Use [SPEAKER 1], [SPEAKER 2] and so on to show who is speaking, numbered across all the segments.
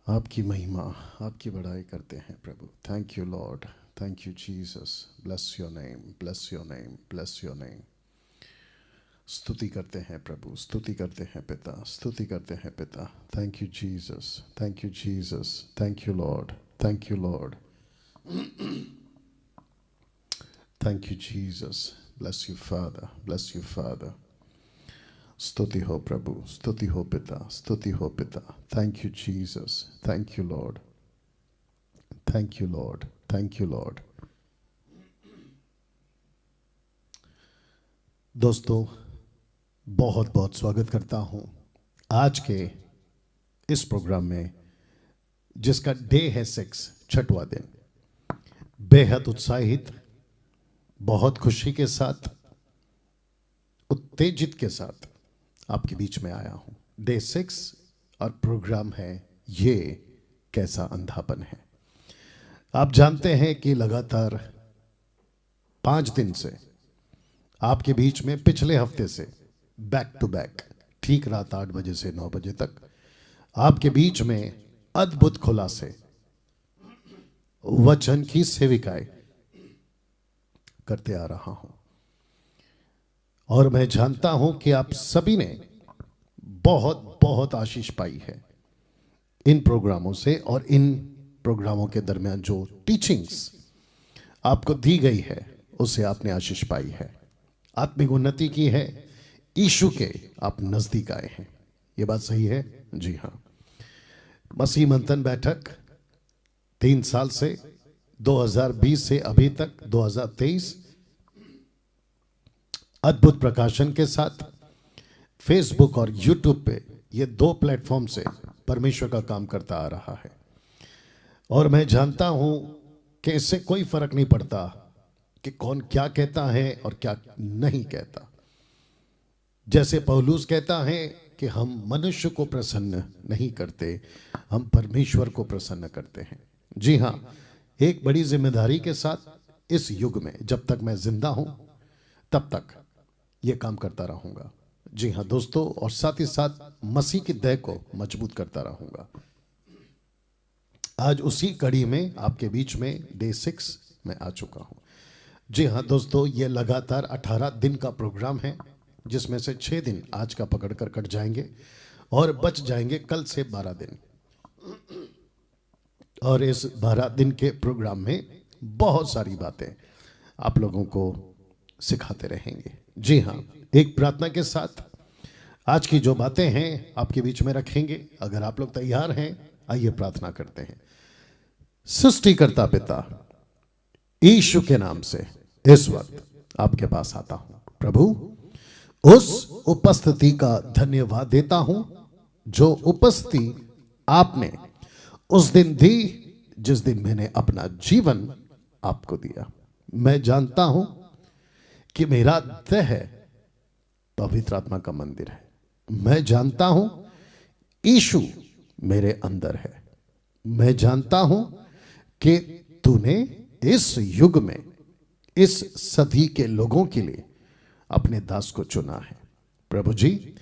[SPEAKER 1] आपकी महिमा, आपकी बड़ाई करते हैं प्रभु। Thank you Lord, thank you Jesus. Bless your name, bless your name, bless your name. स्तुति करते हैं प्रभु, स्तुति करते हैं पिता, स्तुति करते हैं पिता। Thank you Jesus, thank you Jesus, thank you Lord, thank you Lord, thank you Jesus. Bless you father, bless you father. स्तुति हो प्रभु, स्तुति हो पिता, स्तुति हो पिता। Thank you Jesus, thank you Lord, thank you Lord, thank you Lord. दोस्तों, बहुत बहुत स्वागत करता हूं आज के इस प्रोग्राम में, जिसका डे है 6, छठवां दिन। बेहद उत्साहित, बहुत खुशी के साथ, उत्तेजित के साथ आपके बीच में आया हूं। डे 6 और प्रोग्राम है ये कैसा अंधापन है। आप जानते हैं कि लगातार 5 दिन से आपके बीच में, पिछले हफ्ते से बैक टू बैक, ठीक रात 8 बजे से 9 बजे तक आपके बीच में अद्भुत खुलासे, वचन की सेविकाएं करते आ रहा हूं। और मैं जानता हूं कि आप सभी ने बहुत बहुत आशीष पाई है इन प्रोग्रामों से, और इन प्रोग्रामों के दरमियान जो टीचिंग्स आपको दी गई है उससे आपने आशीष पाई है, आत्मिक उन्नति की है, यीशु के आप नजदीक आए हैं। ये बात सही है? जी हाँ। मसीह मंथन बैठक 3 साल से, 2020 से अभी तक 2023, अद्भुत प्रकाशन के साथ फेसबुक और यूट्यूब पे, ये 2 प्लेटफॉर्म से परमेश्वर का काम करता आ रहा है। और मैं जानता हूं कि इससे कोई फर्क नहीं पड़ता कि कौन क्या कहता है और क्या नहीं कहता। जैसे पौलुस कहता है कि हम मनुष्य को प्रसन्न नहीं करते, हम परमेश्वर को प्रसन्न करते हैं। जी हाँ, एक बड़ी जिम्मेदारी के साथ इस युग में, जब तक मैं जिंदा हूं तब तक ये काम करता रहूंगा। जी हाँ दोस्तों, और साथ ही साथ मसीह की देह को मजबूत करता रहूंगा। आज उसी कड़ी में आपके बीच में डे 6 में आ चुका हूं। जी हाँ दोस्तों, ये लगातार 18 दिन का प्रोग्राम है, जिसमें से 6 दिन आज का पकड़कर कट जाएंगे और बच जाएंगे कल से 12 दिन। और इस 12 दिन के प्रोग्राम में बहुत सारी बातें आप लोगों को सिखाते रहेंगे। जी हाँ, एक प्रार्थना के साथ आज की जो बातें हैं आपके बीच में रखेंगे। अगर आप लोग तैयार हैं, आइए प्रार्थना करते हैं। सृष्टिकर्ता पिता, यीशु के नाम से इस वक्त आपके पास आता हूं प्रभु। उस उपस्थिति का धन्यवाद देता हूं जो उपस्थिति आपने उस दिन दी जिस दिन मैंने अपना जीवन आपको दिया। मैं जानता हूं कि मेरा देह पवित्र आत्मा का मंदिर है। मैं जानता हूं यीशु मेरे अंदर है। मैं जानता हूं कि तूने इस युग में इस सदी के लोगों के लिए अपने दास को चुना है। प्रभु जी,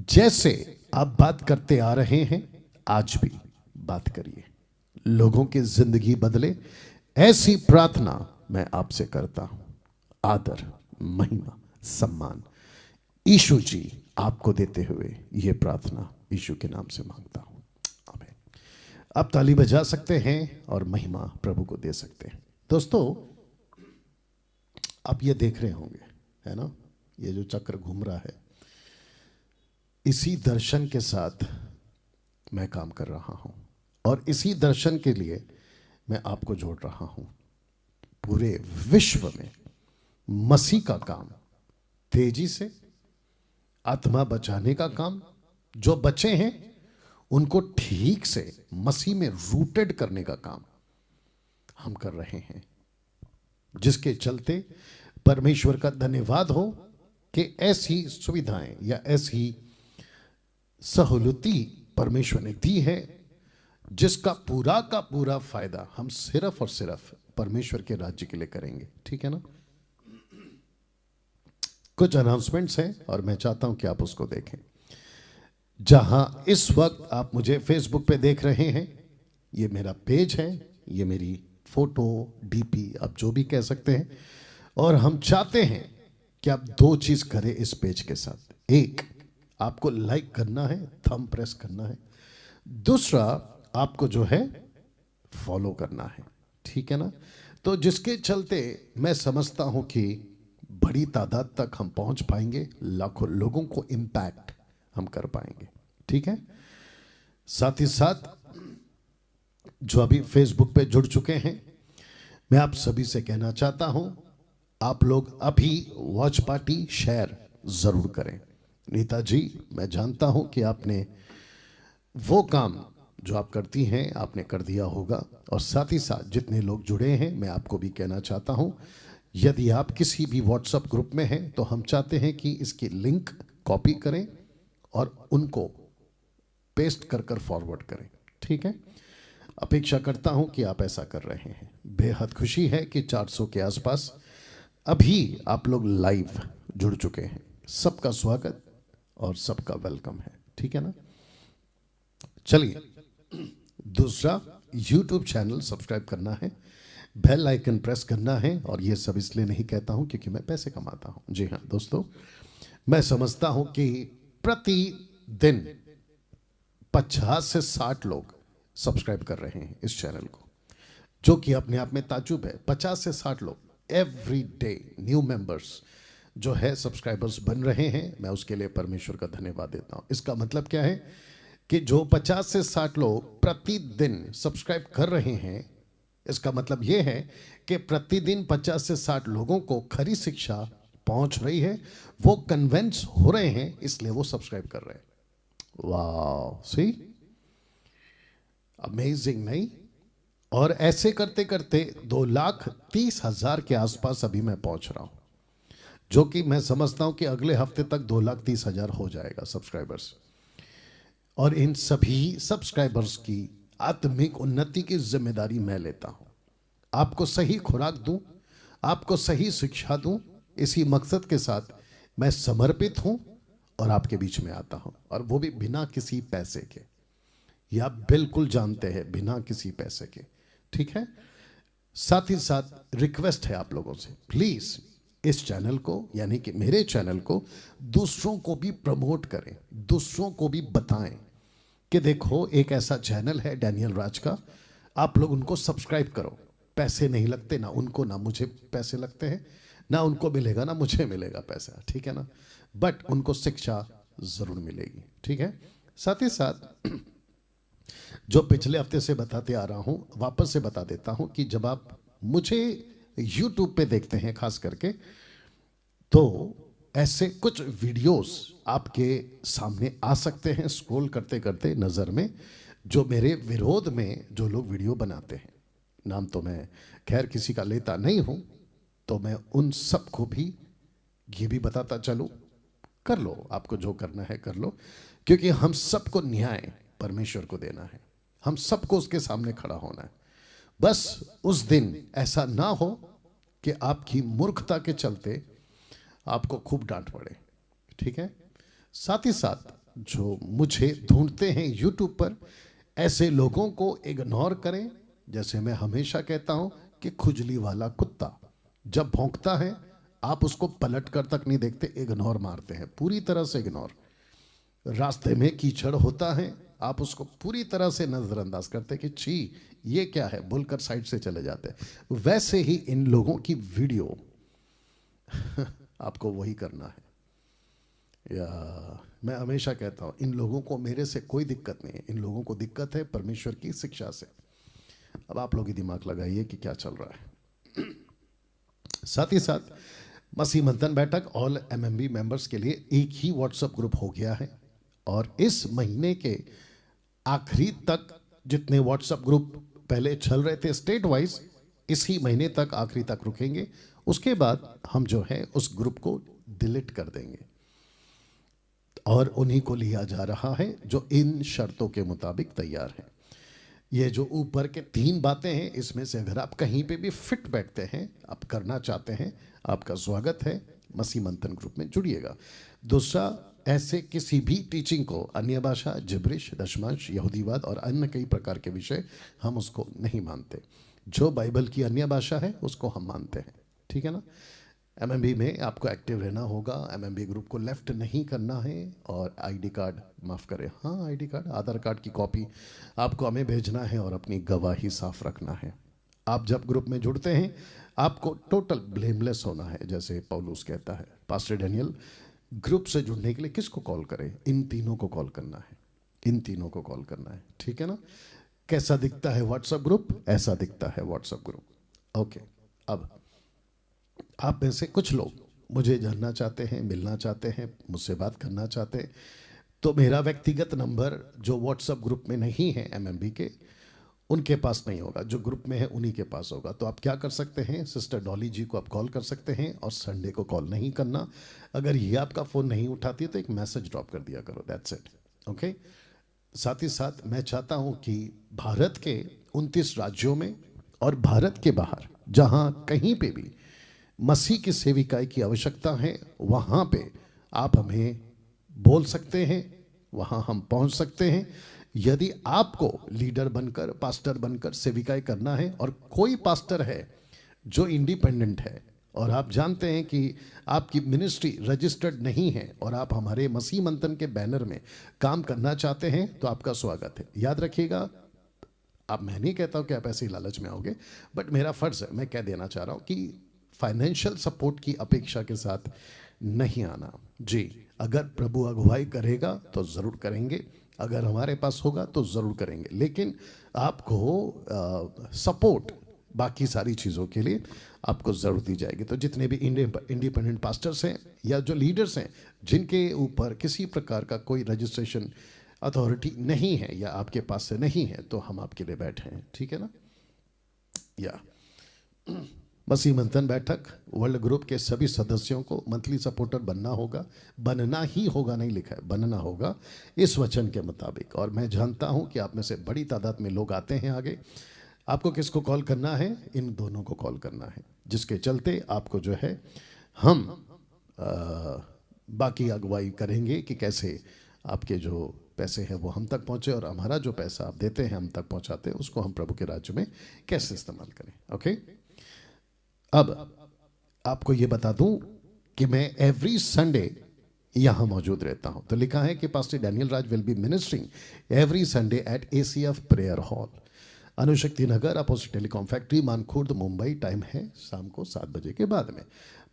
[SPEAKER 1] जैसे आप बात करते आ रहे हैं, आज भी बात करिए, लोगों की जिंदगी बदले, ऐसी प्रार्थना मैं आपसे करता हूं। आदर, महिमा, सम्मान यीशु जी आपको देते हुए ये प्रार्थना यीशु के नाम से मांगता हूं, आमीन। आप ताली बजा सकते हैं और महिमा प्रभु को दे सकते हैं। दोस्तों, आप ये देख रहे होंगे, है ना, ये जो चक्र घूम रहा है, इसी दर्शन के साथ मैं काम कर रहा हूं, और इसी दर्शन के लिए मैं आपको जोड़ रहा हूं। पूरे विश्व में मसीह का काम तेजी से, आत्मा बचाने का काम, जो बचे हैं उनको ठीक से मसीह में रूटेड करने का काम हम कर रहे हैं, जिसके चलते परमेश्वर का धन्यवाद हो कि ऐसी सुविधाएं या ऐसी सहूलती परमेश्वर ने दी है, जिसका पूरा का पूरा फायदा हम सिर्फ और सिर्फ परमेश्वर के राज्य के लिए करेंगे। ठीक है ना? कुछ अनाउंसमेंट्स हैं और मैं चाहता हूं कि आप उसको देखें। जहां इस वक्त आप मुझे फेसबुक पे देख रहे हैं, ये मेरा पेज है, ये मेरी फोटो, डीपी, आप जो भी कह सकते हैं। और हम चाहते हैं कि आप दो चीज करें इस पेज के साथ। एक, आपको लाइक करना है, थंब प्रेस करना है। दूसरा, आपको जो है फॉलो करना है, ठीक है ना। तो जिसके चलते मैं समझता हूं कि बड़ी तादाद तक हम पहुंच पाएंगे, लाखों लोगों को इंपैक्ट हम कर पाएंगे, ठीक है। साथ ही साथ जो अभी फेसबुक पे जुड़ चुके हैं, मैं आप सभी से कहना चाहता हूं, आप लोग अभी वॉच पार्टी शेयर जरूर करें। नीता जी, मैं जानता हूं कि आपने वो काम जो आप करती हैं आपने कर दिया होगा। और साथ ही साथ जितने लोग जुड़े हैं, मैं आपको भी कहना चाहता हूं, यदि आप किसी भी व्हाट्सएप ग्रुप में हैं तो हम चाहते हैं कि इसकी लिंक कॉपी करें और उनको पेस्ट कर कर फॉरवर्ड करें, ठीक है। अपेक्षा करता हूं कि आप ऐसा कर रहे हैं। बेहद खुशी है कि 400 के आसपास अभी आप लोग लाइव जुड़ चुके हैं। सबका स्वागत और सबका वेलकम है, ठीक है ना। चलिए, दूसरा, यूट्यूब चैनल सब्सक्राइब करना है, बेल आइकन प्रेस करना है। और ये सब इसलिए नहीं कहता हूं क्योंकि मैं पैसे कमाता हूं। जी हाँ दोस्तों, मैं समझता हूं कि प्रतिदिन 50 से 60 लोग सब्सक्राइब कर रहे हैं इस चैनल को, जो कि अपने आप में ताजुब है। 50 से 60 लोग एवरी डे न्यू मेंबर्स जो है सब्सक्राइबर्स बन रहे हैं। मैं उसके लिए परमेश्वर का धन्यवाद देता हूं। इसका मतलब क्या है कि जो 50 से 60 लोग प्रतिदिन सब्सक्राइब कर रहे हैं, इसका मतलब यह है कि प्रतिदिन 50 से 60 लोगों को खरी शिक्षा पहुंच रही है, वो कन्वेंस हो रहे हैं, इसलिए वो सब्सक्राइब कर रहे हैं। वाह, सी अमेजिंग, नहीं। और ऐसे करते करते 2,30,000 के आसपास अभी मैं पहुंच रहा हूं, जो कि मैं समझता हूं कि अगले हफ्ते तक 2,30,000 हो जाएगा सब्सक्राइबर्स। और इन सभी सब्सक्राइबर्स की आत्मिक उन्नति की जिम्मेदारी मैं लेता हूं। आपको सही खुराक दूं, आपको सही शिक्षा दूं, इसी मकसद के साथ मैं समर्पित हूं और आपके बीच में आता हूं, और वो भी बिना किसी पैसे के। ये आप बिल्कुल जानते हैं, बिना किसी पैसे के, ठीक है। साथ ही साथ रिक्वेस्ट है आप लोगों से, प्लीज इस चैनल को, यानी कि मेरे चैनल को, दूसरों को भी प्रमोट करें, दूसरों को भी बताएं कि देखो एक ऐसा चैनल है डैनियल राज का, आप लोग उनको सब्सक्राइब करो। पैसे नहीं लगते, ना उनको ना मुझे पैसे लगते हैं, ना उनको मिलेगा ना मुझे मिलेगा पैसा, ठीक है ना। बट उनको शिक्षा जरूर मिलेगी, ठीक है। साथ ही साथ जो पिछले हफ्ते से बताते आ रहा हूं, वापस से बता देता हूं कि जब आप मुझे YouTube पे देखते हैं खास करके, तो ऐसे कुछ वीडियोस आपके सामने आ सकते हैं स्क्रॉल करते करते नज़र में, जो मेरे विरोध में जो लोग वीडियो बनाते हैं। नाम तो मैं खैर किसी का लेता नहीं हूं, तो मैं उन सब को भी ये भी बताता चलूं, कर लो, आपको जो करना है कर लो, क्योंकि हम सबको न्याय परमेश्वर को देना है, हम सबको उसके सामने खड़ा होना है। बस उस दिन ऐसा ना हो कि आपकी मूर्खता के चलते आपको खूब डांट पड़े, ठीक है। साथ ही साथ जो मुझे ढूंढते हैं यूट्यूब पर, ऐसे लोगों को इग्नोर करें। जैसे मैं हमेशा कहता हूं कि खुजली वाला कुत्ता जब भौंकता है, आप उसको पलट कर तक नहीं देखते, इग्नोर मारते हैं, पूरी तरह से इग्नोर। रास्ते में कीचड़ होता है, आप उसको पूरी तरह से नजरअंदाज करते कि छी ये क्या है, बोलकर साइड से चले जाते हैं। वैसे ही इन लोगों की वीडियो आपको वही करना है। या मैं हमेशा कहता हूं, इन लोगों को मेरे से कोई दिक्कत नहीं है, इन लोगों को दिक्कत है परमेश्वर की शिक्षा से। अब आप लोग ही दिमाग लगाइए कि क्या चल रहा है। साथ ही साथ मसीह मंथन बैठक ऑल एमएमबी मेंबर्स के लिए एक ही व्हाट्सएप ग्रुप हो गया है, और इस महीने के आखिरी तक जितने व्हाट्सएप ग्रुप पहले चल रहे थे स्टेट वाइज, इसी महीने तक आखिरी तक रुकेंगे। उसके बाद हम जो है उस ग्रुप को डिलीट कर देंगे, और उन्हीं को लिया जा रहा है जो इन शर्तों के मुताबिक तैयार है। ये जो ऊपर के 3 बातें हैं, इसमें से अगर आप कहीं पे भी फिट बैठते हैं, आप करना चाहते हैं, आपका स्वागत है, मसीह मंथन ग्रुप में जुड़िएगा। दूसरा, ऐसे किसी भी टीचिंग को, अन्य भाषा, जिब्रिश, दशमांश, यहूदीवाद और अन्य कई प्रकार के विषय, हम उसको नहीं मानते। जो बाइबल की अन्य भाषा है उसको हम मानते हैं, ठीक है ना। एमएमबी में आपको एक्टिव रहना होगा, एमएमबी ग्रुप को लेफ्ट नहीं करना है, और आईडी कार्ड, माफ़ करें, हाँ आईडी कार्ड, आधार कार्ड की कॉपी आपको हमें भेजना है, और अपनी गवाही साफ रखना है। आप जब ग्रुप में जुड़ते हैं आपको टोटल ब्लेमलेस होना है, जैसे पौलुस कहता है। पास्टर डैनियल, ग्रुप से जुड़ने के लिए किसको कॉल करें? इन तीनों को कॉल करना है, इन तीनों को कॉल करना है, ठीक है ना। कैसा दिखता है व्हाट्सएप ग्रुप? ऐसा दिखता है व्हाट्सएप ग्रुप। ओके, अब आप में से कुछ लोग मुझे जानना चाहते हैं, मिलना चाहते हैं, मुझसे बात करना चाहते हैं, तो मेरा व्यक्तिगत नंबर जो व्हाट्सएप ग्रुप में नहीं है एमएमबी के, उनके पास नहीं होगा, जो ग्रुप में है उन्हीं के पास होगा। तो आप क्या कर सकते हैं, सिस्टर डॉली जी को आप कॉल कर सकते हैं, और संडे को कॉल नहीं करना। अगर ये आपका फ़ोन नहीं उठाती है तो एक मैसेज ड्रॉप कर दिया करो, दैट्स इट, ओके। साथ ही साथ मैं चाहता हूँ कि भारत के 29 राज्यों में और भारत के बाहर जहाँ कहीं पे भी मसीह की सेविकाई की आवश्यकता है, वहाँ पे आप हमें बोल सकते हैं, वहाँ हम पहुँच सकते हैं। यदि आपको लीडर बनकर, पास्टर बनकर सेविकाई करना है, और कोई पास्टर है जो इंडिपेंडेंट है, और आप जानते हैं कि आपकी मिनिस्ट्री रजिस्टर्ड नहीं है, और आप हमारे मसीह मंथन के बैनर में काम करना चाहते हैं, तो आपका स्वागत है। याद रखिएगा, अब मैं नहीं कहता हूँ कि आप ऐसे ही लालच में आओगे, बट मेरा फ़र्ज़ है, मैं कह देना चाह रहा हूँ कि फाइनेंशियल सपोर्ट की अपेक्षा के साथ नहीं आना जी। अगर प्रभु अगुवाई करेगा तो ज़रूर करेंगे, अगर हमारे पास होगा तो ज़रूर करेंगे, लेकिन आपको सपोर्ट बाकी सारी चीज़ों के लिए आपको ज़रूर दी जाएगी। तो जितने भी इंडिपेंडेंट पास्टर्स हैं या जो लीडर्स हैं, जिनके ऊपर किसी प्रकार का कोई रजिस्ट्रेशन अथॉरिटी नहीं है या आपके पास से नहीं है, तो हम आपके लिए बैठे हैं, ठीक है ना। या मसीह मंथन बैठक वर्ल्ड ग्रुप के सभी सदस्यों को मंथली सपोर्टर बनना होगा, बनना ही होगा, नहीं लिखा है, बनना होगा इस वचन के मुताबिक। और मैं जानता हूं कि आप में से बड़ी तादाद में लोग आते हैं आगे। आपको किसको कॉल करना है? इन दोनों को कॉल करना है, जिसके चलते आपको जो है हम बाकी अगुवाई करेंगे कि कैसे आपके जो पैसे हैं वो हम तक पहुँचे, और हमारा जो पैसा आप देते हैं हम तक पहुँचाते हैं, उसको हम प्रभु के राज्य में कैसे इस्तेमाल करें, ओके। अब आपको ये बता दूं कि मैं एवरी संडे यहां मौजूद रहता हूं। तो लिखा है कि pastor Daniel Raj will be ministering every Sunday at ACF prayer hall, Anushakti Nagar, opposite telecom factory, Mankhurd, Mumbai. Time है शाम को 7 बजे के बाद में।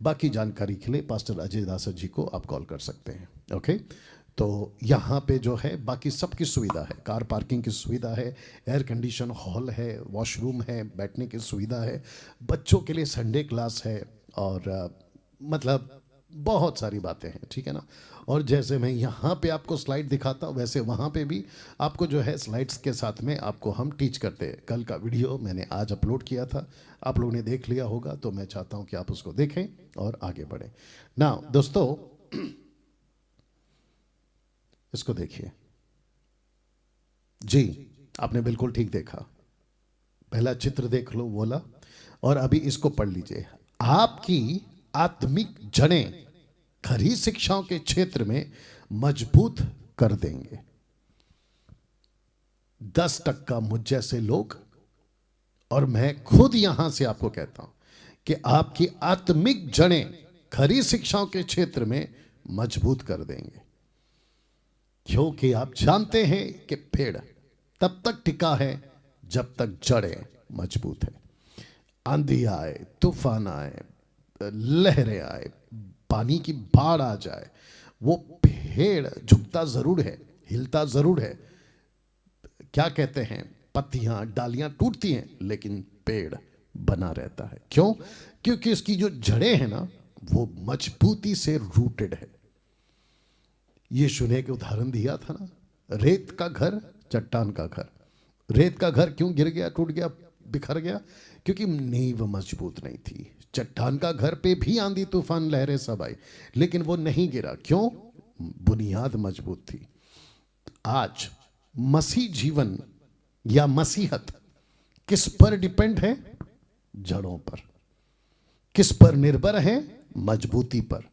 [SPEAKER 1] बाकी जानकारी के लिए पास्टर अजय दास जी को आप कॉल कर सकते हैं, ओके। तो यहाँ पे जो है बाकी सबकी सुविधा है, कार पार्किंग की सुविधा है, एयर कंडीशन हॉल है, वॉशरूम है, बैठने की सुविधा है, बच्चों के लिए संडे क्लास है, और मतलब बहुत सारी बातें हैं, ठीक है ना। और जैसे मैं यहाँ पे आपको स्लाइड दिखाता हूँ, वैसे वहाँ पे भी आपको जो है स्लाइड्स के साथ में आपको हम टीच करते हैं। कल का वीडियो मैंने आज अपलोड किया था, आप लोगों ने देख लिया होगा, तो मैं चाहता हूँ कि आप उसको देखें और आगे बढ़ें। ना दोस्तों, इसको देखिए जी, आपने बिल्कुल ठीक देखा, पहला चित्र देख लो बोला, और अभी इसको पढ़ लीजिए। आपकी आत्मिक जड़ें खरी शिक्षाओं के क्षेत्र में मजबूत कर देंगे। 10% मुझ जैसे लोग, और मैं खुद यहां से आपको कहता हूं कि आपकी आत्मिक जड़ें खरी शिक्षाओं के क्षेत्र में मजबूत कर देंगे, क्योंकि आप जानते हैं कि पेड़ तब तक टिका है जब तक जड़ें मजबूत है। आंधी आए, तूफान आए, लहरें आए, पानी की बाढ़ आ जाए, वो पेड़ झुकता जरूर है, हिलता जरूर है, क्या कहते हैं, पत्तियां डालियां टूटती हैं, लेकिन पेड़ बना रहता है। क्यों? क्योंकि इसकी जो जड़ें हैं ना, वो मजबूती से रूटेड है। यीशु ने एक उदाहरण दिया था ना, रेत का घर, चट्टान का घर। रेत का घर क्यों गिर गया, टूट गया, बिखर गया? क्योंकि नींव मजबूत नहीं थी। चट्टान का घर पे भी आंधी तूफान लहरें सब आई, लेकिन वो नहीं गिरा। क्यों? बुनियाद मजबूत थी। आज मसीह जीवन या मसीहत किस पर डिपेंड है? जड़ों पर। किस पर निर्भर है? मजबूती पर।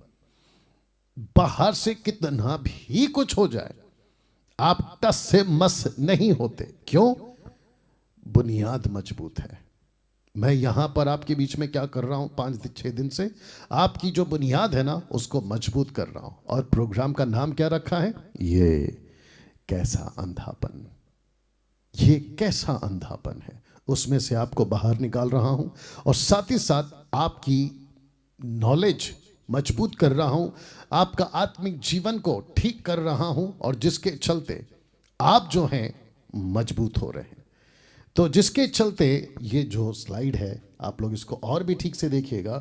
[SPEAKER 1] बाहर से कितना भी कुछ हो जाए, आप टस से मस नहीं होते। क्यों? बुनियाद मजबूत है। मैं यहां पर आपके बीच में क्या कर रहा हूं 5-6 दिन से, आपकी जो बुनियाद है ना उसको मजबूत कर रहा हूं। और प्रोग्राम का नाम क्या रखा है? ये कैसा अंधापन। ये कैसा अंधापन है, उसमें से आपको बाहर निकाल रहा हूं और साथ ही साथ आपकी नॉलेज मजबूत कर रहा हूं, आपका आत्मिक जीवन को ठीक कर रहा हूं, और जिसके चलते आप जो हैं मजबूत हो रहे हैं। तो जिसके चलते ये जो स्लाइड है आप लोग इसको और भी ठीक से देखिएगा,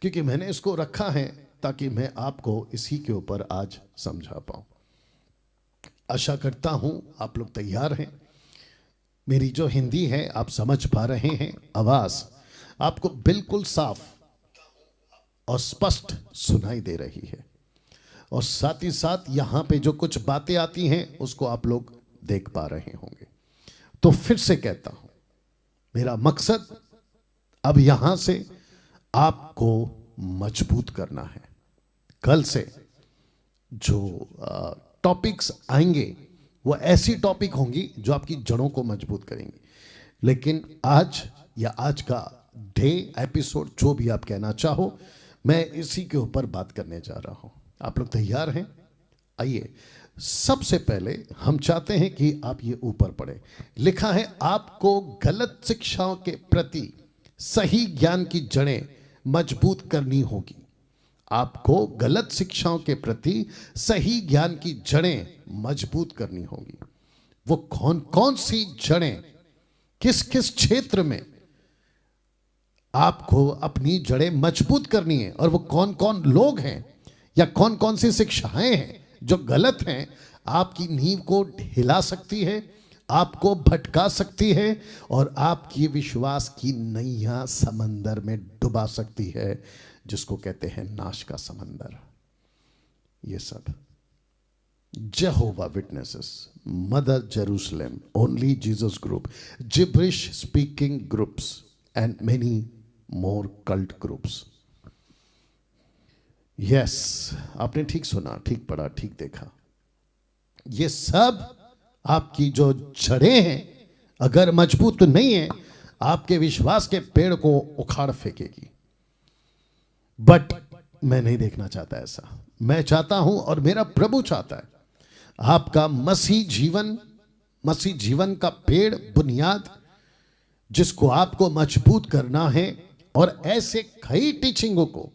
[SPEAKER 1] क्योंकि मैंने इसको रखा है ताकि मैं आपको इसी के ऊपर आज समझा पाऊं। आशा करता हूं आप लोग तैयार हैं। मेरी जो हिंदी है आप समझ पा रहे हैं, आवाज आपको बिल्कुल साफ और स्पष्ट सुनाई दे रही है, और साथ ही साथ यहां पे जो कुछ बातें आती हैं उसको आप लोग देख पा रहे होंगे। तो फिर से कहता हूं, मेरा मकसद अब यहां से आपको मजबूत करना है। कल से जो टॉपिक्स आएंगे वो ऐसी टॉपिक होंगी जो आपकी जड़ों को मजबूत करेंगी। लेकिन आज या आज का डे एपिसोड जो भी आप कहना चाहो, मैं इसी के ऊपर बात करने जा रहा हूं। आप लोग तैयार हैं? आइए, सबसे पहले हम चाहते हैं कि आप ये ऊपर पढ़े। लिखा है, आपको गलत शिक्षाओं के प्रति सही ज्ञान की जड़ें मजबूत करनी होगी। आपको गलत शिक्षाओं के प्रति सही ज्ञान की जड़ें मजबूत करनी होगी। वो कौन कौन सी जड़ें, किस किस क्षेत्र में आपको अपनी जड़ें मजबूत करनी है, और वो कौन कौन लोग हैं या कौन कौन सी शिक्षाएं हैं जो गलत हैं, आपकी नींव को हिला सकती है, आपको भटका सकती है, और आपकी विश्वास की नैया समंदर में डुबा सकती है, जिसको कहते हैं नाश का समंदर। ये सब जेहोवा witnesses, mother Jerusalem, only Jesus group, gibberish speaking groups and many more cult groups. Yes, आपने ठीक सुना, ठीक पढ़ा, ठीक देखा। ये सब आपकी जो जड़ें हैं अगर मजबूत नहीं है, आपके विश्वास के पेड़ को उखाड़ फेंकेगी। बट मैं नहीं देखना चाहता ऐसा। मैं चाहता हूं, और मेरा प्रभु चाहता है, आपका मसीह जीवन का पेड़, बुनियाद, जिसको आपको मजबूत करना है, और ऐसे कई टीचिंगों को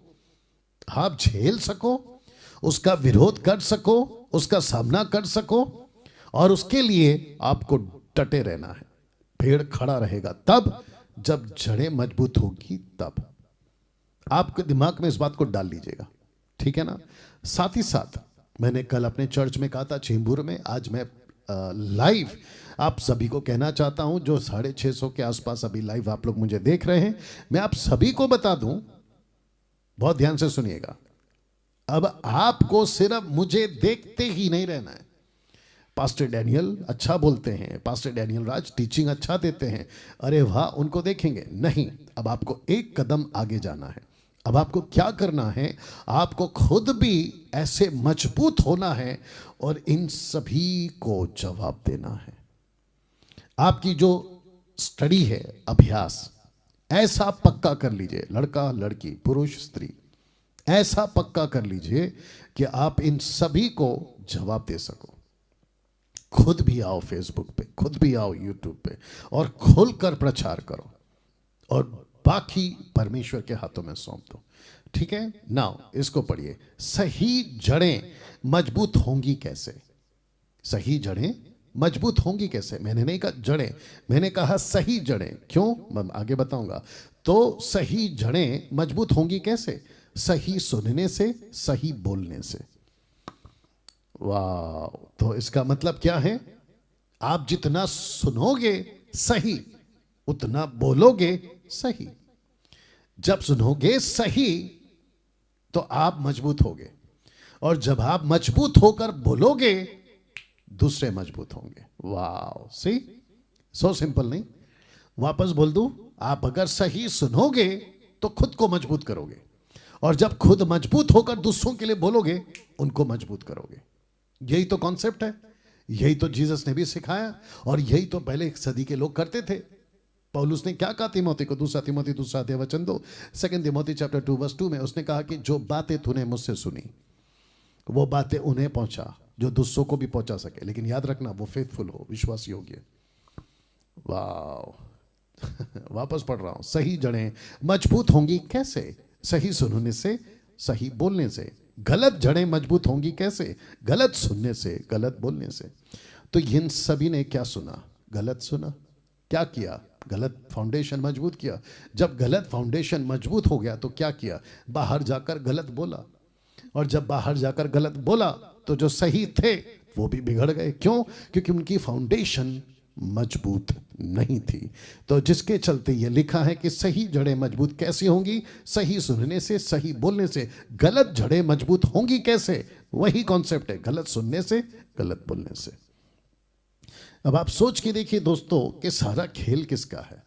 [SPEAKER 1] आप झेल सको, उसका विरोध कर सको, उसका सामना कर सको, और उसके लिए आपको डटे रहना है। पेड़ खड़ा रहेगा तब जब जड़ें मजबूत होगी। तब आपके दिमाग में इस बात को डाल लीजिएगा, ठीक है ना। साथ ही साथ मैंने कल अपने चर्च में कहा था, चेंबूर में, आज मैं लाइव आप सभी को कहना चाहता हूं, जो 650 के आसपास अभी लाइव आप लोग मुझे देख रहे हैं, मैं आप सभी को बता दूं, बहुत ध्यान से सुनिएगा, अब आपको सिर्फ मुझे देखते ही नहीं रहना है। पास्टर डैनियल अच्छा बोलते हैं, पास्टर डैनियल राज टीचिंग अच्छा देते हैं, अरे वाह, उनको देखेंगे नहीं। अब आपको एक कदम आगे जाना है। अब आपको क्या करना है, आपको खुद भी ऐसे मजबूत होना है और इन सभी को जवाब देना है। आपकी जो स्टडी है, अभ्यास, ऐसा पक्का कर लीजिए, लड़का लड़की पुरुष स्त्री, ऐसा पक्का कर लीजिए कि आप इन सभी को जवाब दे सको। खुद भी आओ फेसबुक पे, खुद भी आओ यूट्यूब पे, और खुलकर प्रचार करो, और बाकी परमेश्वर के हाथों में सौंप दो, ठीक है। नाउ इसको पढ़िए, सही जड़ें मजबूत होंगी कैसे? सही जड़ें मजबूत होंगी कैसे? मैंने नहीं कहा जड़ें, मैंने कहा सही जड़ें। क्यों? मैं आगे बताऊंगा। तो सही जड़ें मजबूत होंगी कैसे? सही सुनने से, सही बोलने से। वाह, तो इसका मतलब क्या है? आप जितना सुनोगे सही, उतना बोलोगे सही। जब सुनोगे सही तो आप मजबूत होगे, और जब आप मजबूत होकर बोलोगे दूसरे मजबूत होंगे। वाह, सी, सो सिंपल नहीं? वापस बोल दूं, आप अगर सही सुनोगे तो खुद को मजबूत करोगे, और जब खुद मजबूत होकर दूसरों के लिए बोलोगे, उनको मजबूत करोगे। यही तो कॉन्सेप्ट है, यही तो जीसस ने भी सिखाया, और यही तो पहले सदी के लोग करते थे। पौलुस ने क्या कहा तिमोथी को, दूसरा तिमोथी 2:2, 2 तिमोथी चैप्टर 2:2 में उसने कहा कि जो बातें तूने मुझसे सुनी वो बातें उन्हें पहुंचा जो दूसरों को भी पहुंचा सके, लेकिन याद रखना वो फेथफुल हो, विश्वास योग्य। वाह वापस पढ़ रहा हूं, सही जड़ें मजबूत होंगी कैसे? सही सुनने से, सही बोलने से। गलत जड़ें मजबूत होंगी कैसे? गलत सुनने से, गलत बोलने से। तो इन सभी ने क्या सुना? गलत सुना। क्या किया? गलत फाउंडेशन मजबूत किया। जब गलत फाउंडेशन मजबूत हो गया तो क्या किया? बाहर जाकर गलत बोला, और जब बाहर जाकर गलत बोला तो जो सही थे वो भी बिगड़ गए। क्यों? क्योंकि उनकी फाउंडेशन मजबूत नहीं थी। तो जिसके चलते ये लिखा है कि सही जड़ें मजबूत कैसी होंगी? सही सुनने से, सही बोलने से। गलत जड़ें मजबूत होंगी कैसे? वही कॉन्सेप्ट है, गलत सुनने से, गलत बोलने से। अब आप सोच के देखिए दोस्तों कि सारा खेल किसका है?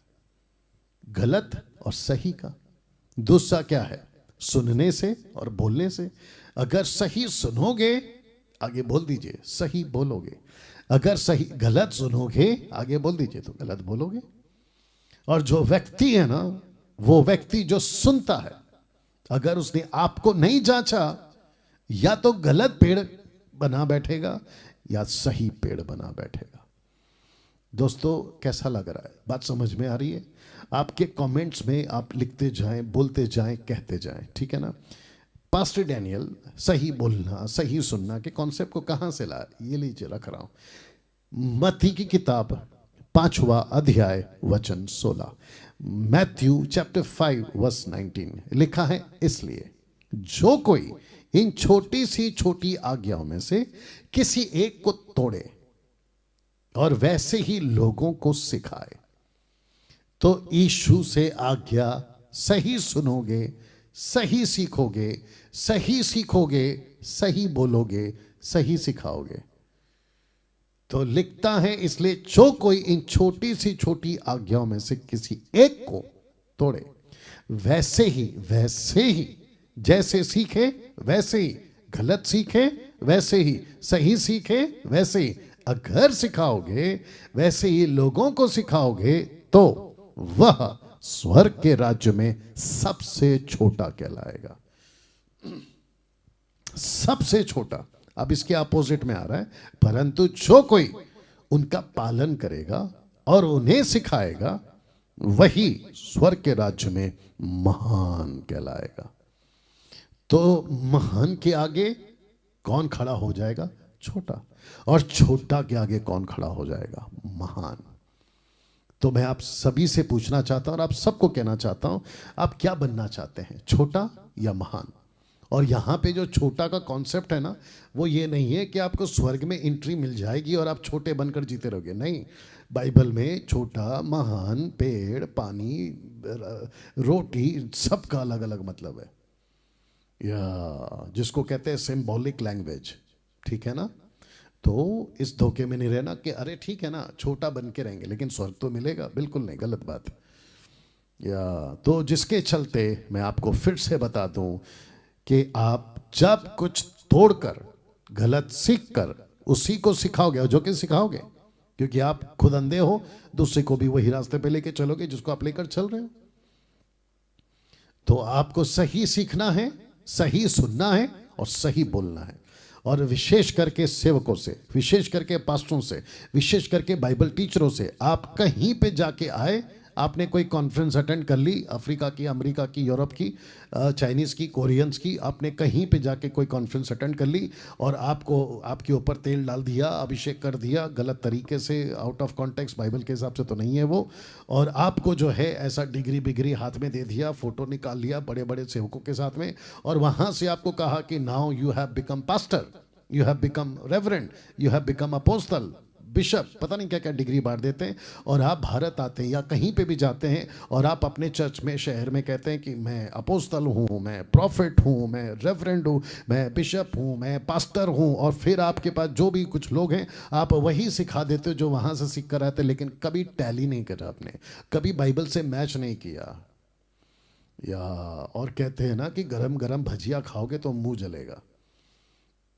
[SPEAKER 1] गलत और सही का। दूसरा क्या है? सुनने से और बोलने से। अगर सही सुनोगे, आगे बोल दीजिए सही बोलोगे। अगर सही गलत सुनोगे, आगे बोल दीजिए तो गलत बोलोगे। और जो व्यक्ति है ना, वो व्यक्ति जो सुनता है, अगर उसने आपको नहीं जांचा, या तो गलत पेड़ बना बैठेगा या सही पेड़ बना बैठेगा। दोस्तों कैसा लग रहा है? बात समझ में आ रही है? आपके कमेंट्स में आप लिखते जाएं, बोलते जाएं, कहते जाएं, ठीक है ना? पास्टर डैनियल सही बोलना, सही सुनना के कॉन्सेप्ट को कहां से लाया? ये लीजिए रख रहा हूं, मत्ती की किताब 5वां अध्याय वचन 16, मैथ्यू चैप्टर 5:19 लिखा है, इसलिए जो कोई इन छोटी सी छोटी आज्ञाओं में से किसी एक को तोड़े और वैसे ही लोगों को सिखाए, तो यीशु से आज्ञा सही सुनोगे, सही सीखोगे, सही सीखोगे, सही बोलोगे, सही सिखाओगे। तो लिखता है, इसलिए जो कोई इन छोटी सी छोटी आज्ञाओं में से किसी एक को तोड़े, वैसे ही जैसे सीखे वैसे ही, गलत सीखे वैसे ही, सही सीखे वैसे ही, अगर सिखाओगे वैसे ही लोगों को सिखाओगे, तो वह स्वर्ग के राज्य में सबसे छोटा कहलाएगा। सबसे छोटा। अब इसके अपोजिट में आ रहा है, परंतु जो कोई उनका पालन करेगा और उन्हें सिखाएगा, वही स्वर्ग के राज्य में महान कहलाएगा। तो महान के आगे कौन खड़ा हो जाएगा? छोटा। और छोटा के आगे कौन खड़ा हो जाएगा? महान। तो मैं आप सभी से पूछना चाहता हूं और आप सबको कहना चाहता हूं, आप क्या बनना चाहते हैं, छोटा या महान? और यहां पे जो छोटा का कॉन्सेप्ट है ना, वो ये नहीं है कि आपको स्वर्ग में एंट्री मिल जाएगी और आप छोटे बनकर जीते रहोगे। नहीं, बाइबल में छोटा, महान, पेड़, पानी, रोटी, सबका अलग अलग मतलब है, या जिसको कहते हैं सिंबॉलिक लैंग्वेज, ठीक है ना? तो इस धोखे में नहीं रहना कि अरे ठीक है ना, छोटा बन के रहेंगे लेकिन स्वर्ग तो मिलेगा। बिल्कुल नहीं, गलत बात। या तो जिसके चलते मैं आपको फिर से बता दूं कि आप जब कुछ तोड़कर, गलत सीखकर उसी को सिखाओगे, जो कि सिखाओगे, क्योंकि आप खुद अंधे हो, दूसरे को भी वही रास्ते पे लेके चलोगे जिसको आप लेकर चल रहे हो। तो आपको सही सीखना है, सही सुनना है और सही बोलना है। और विशेष करके सेवकों से, विशेष करके पास्टरों से, विशेष करके बाइबल टीचरों से, आप कहीं पे जाके आए, आपने कोई कॉन्फ्रेंस अटेंड कर ली, अफ्रीका की, अमेरिका की, यूरोप की, चाइनीज़ की, कोरियंस की, आपने कहीं पे जाके कोई कॉन्फ्रेंस अटेंड कर ली और आपको आपके ऊपर तेल डाल दिया, अभिषेक कर दिया गलत तरीके से, आउट ऑफ कॉन्टेक्स्ट, बाइबल के हिसाब से तो नहीं है वो, और आपको जो है ऐसा डिग्री हाथ में दे दिया, फोटो निकाल लिया बड़े बड़े सेवकों के साथ में, और वहाँ से आपको कहा कि now you have become pastor, you have become reverend, you have become apostle, bishop, पता नहीं क्या क्या डिग्री बांट देते हैं, और आप भारत आते हैं या कहीं पे भी जाते हैं और आप अपने चर्च में, शहर में कहते हैं कि मैं अपोस्टल हूँ, मैं प्रॉफिट हूँ, मैं रेवरेंड हूँ, मैं बिशप हूँ, मैं पास्टर हूँ, और फिर आपके पास जो भी कुछ लोग हैं आप वही सिखा देते हो जो वहाँ से सीख कर आते, लेकिन कभी टैली नहीं करा आपने, कभी बाइबल से मैच नहीं किया। या और कहते हैं ना कि गरम गरम भजिया खाओगे तो मुंह जलेगा।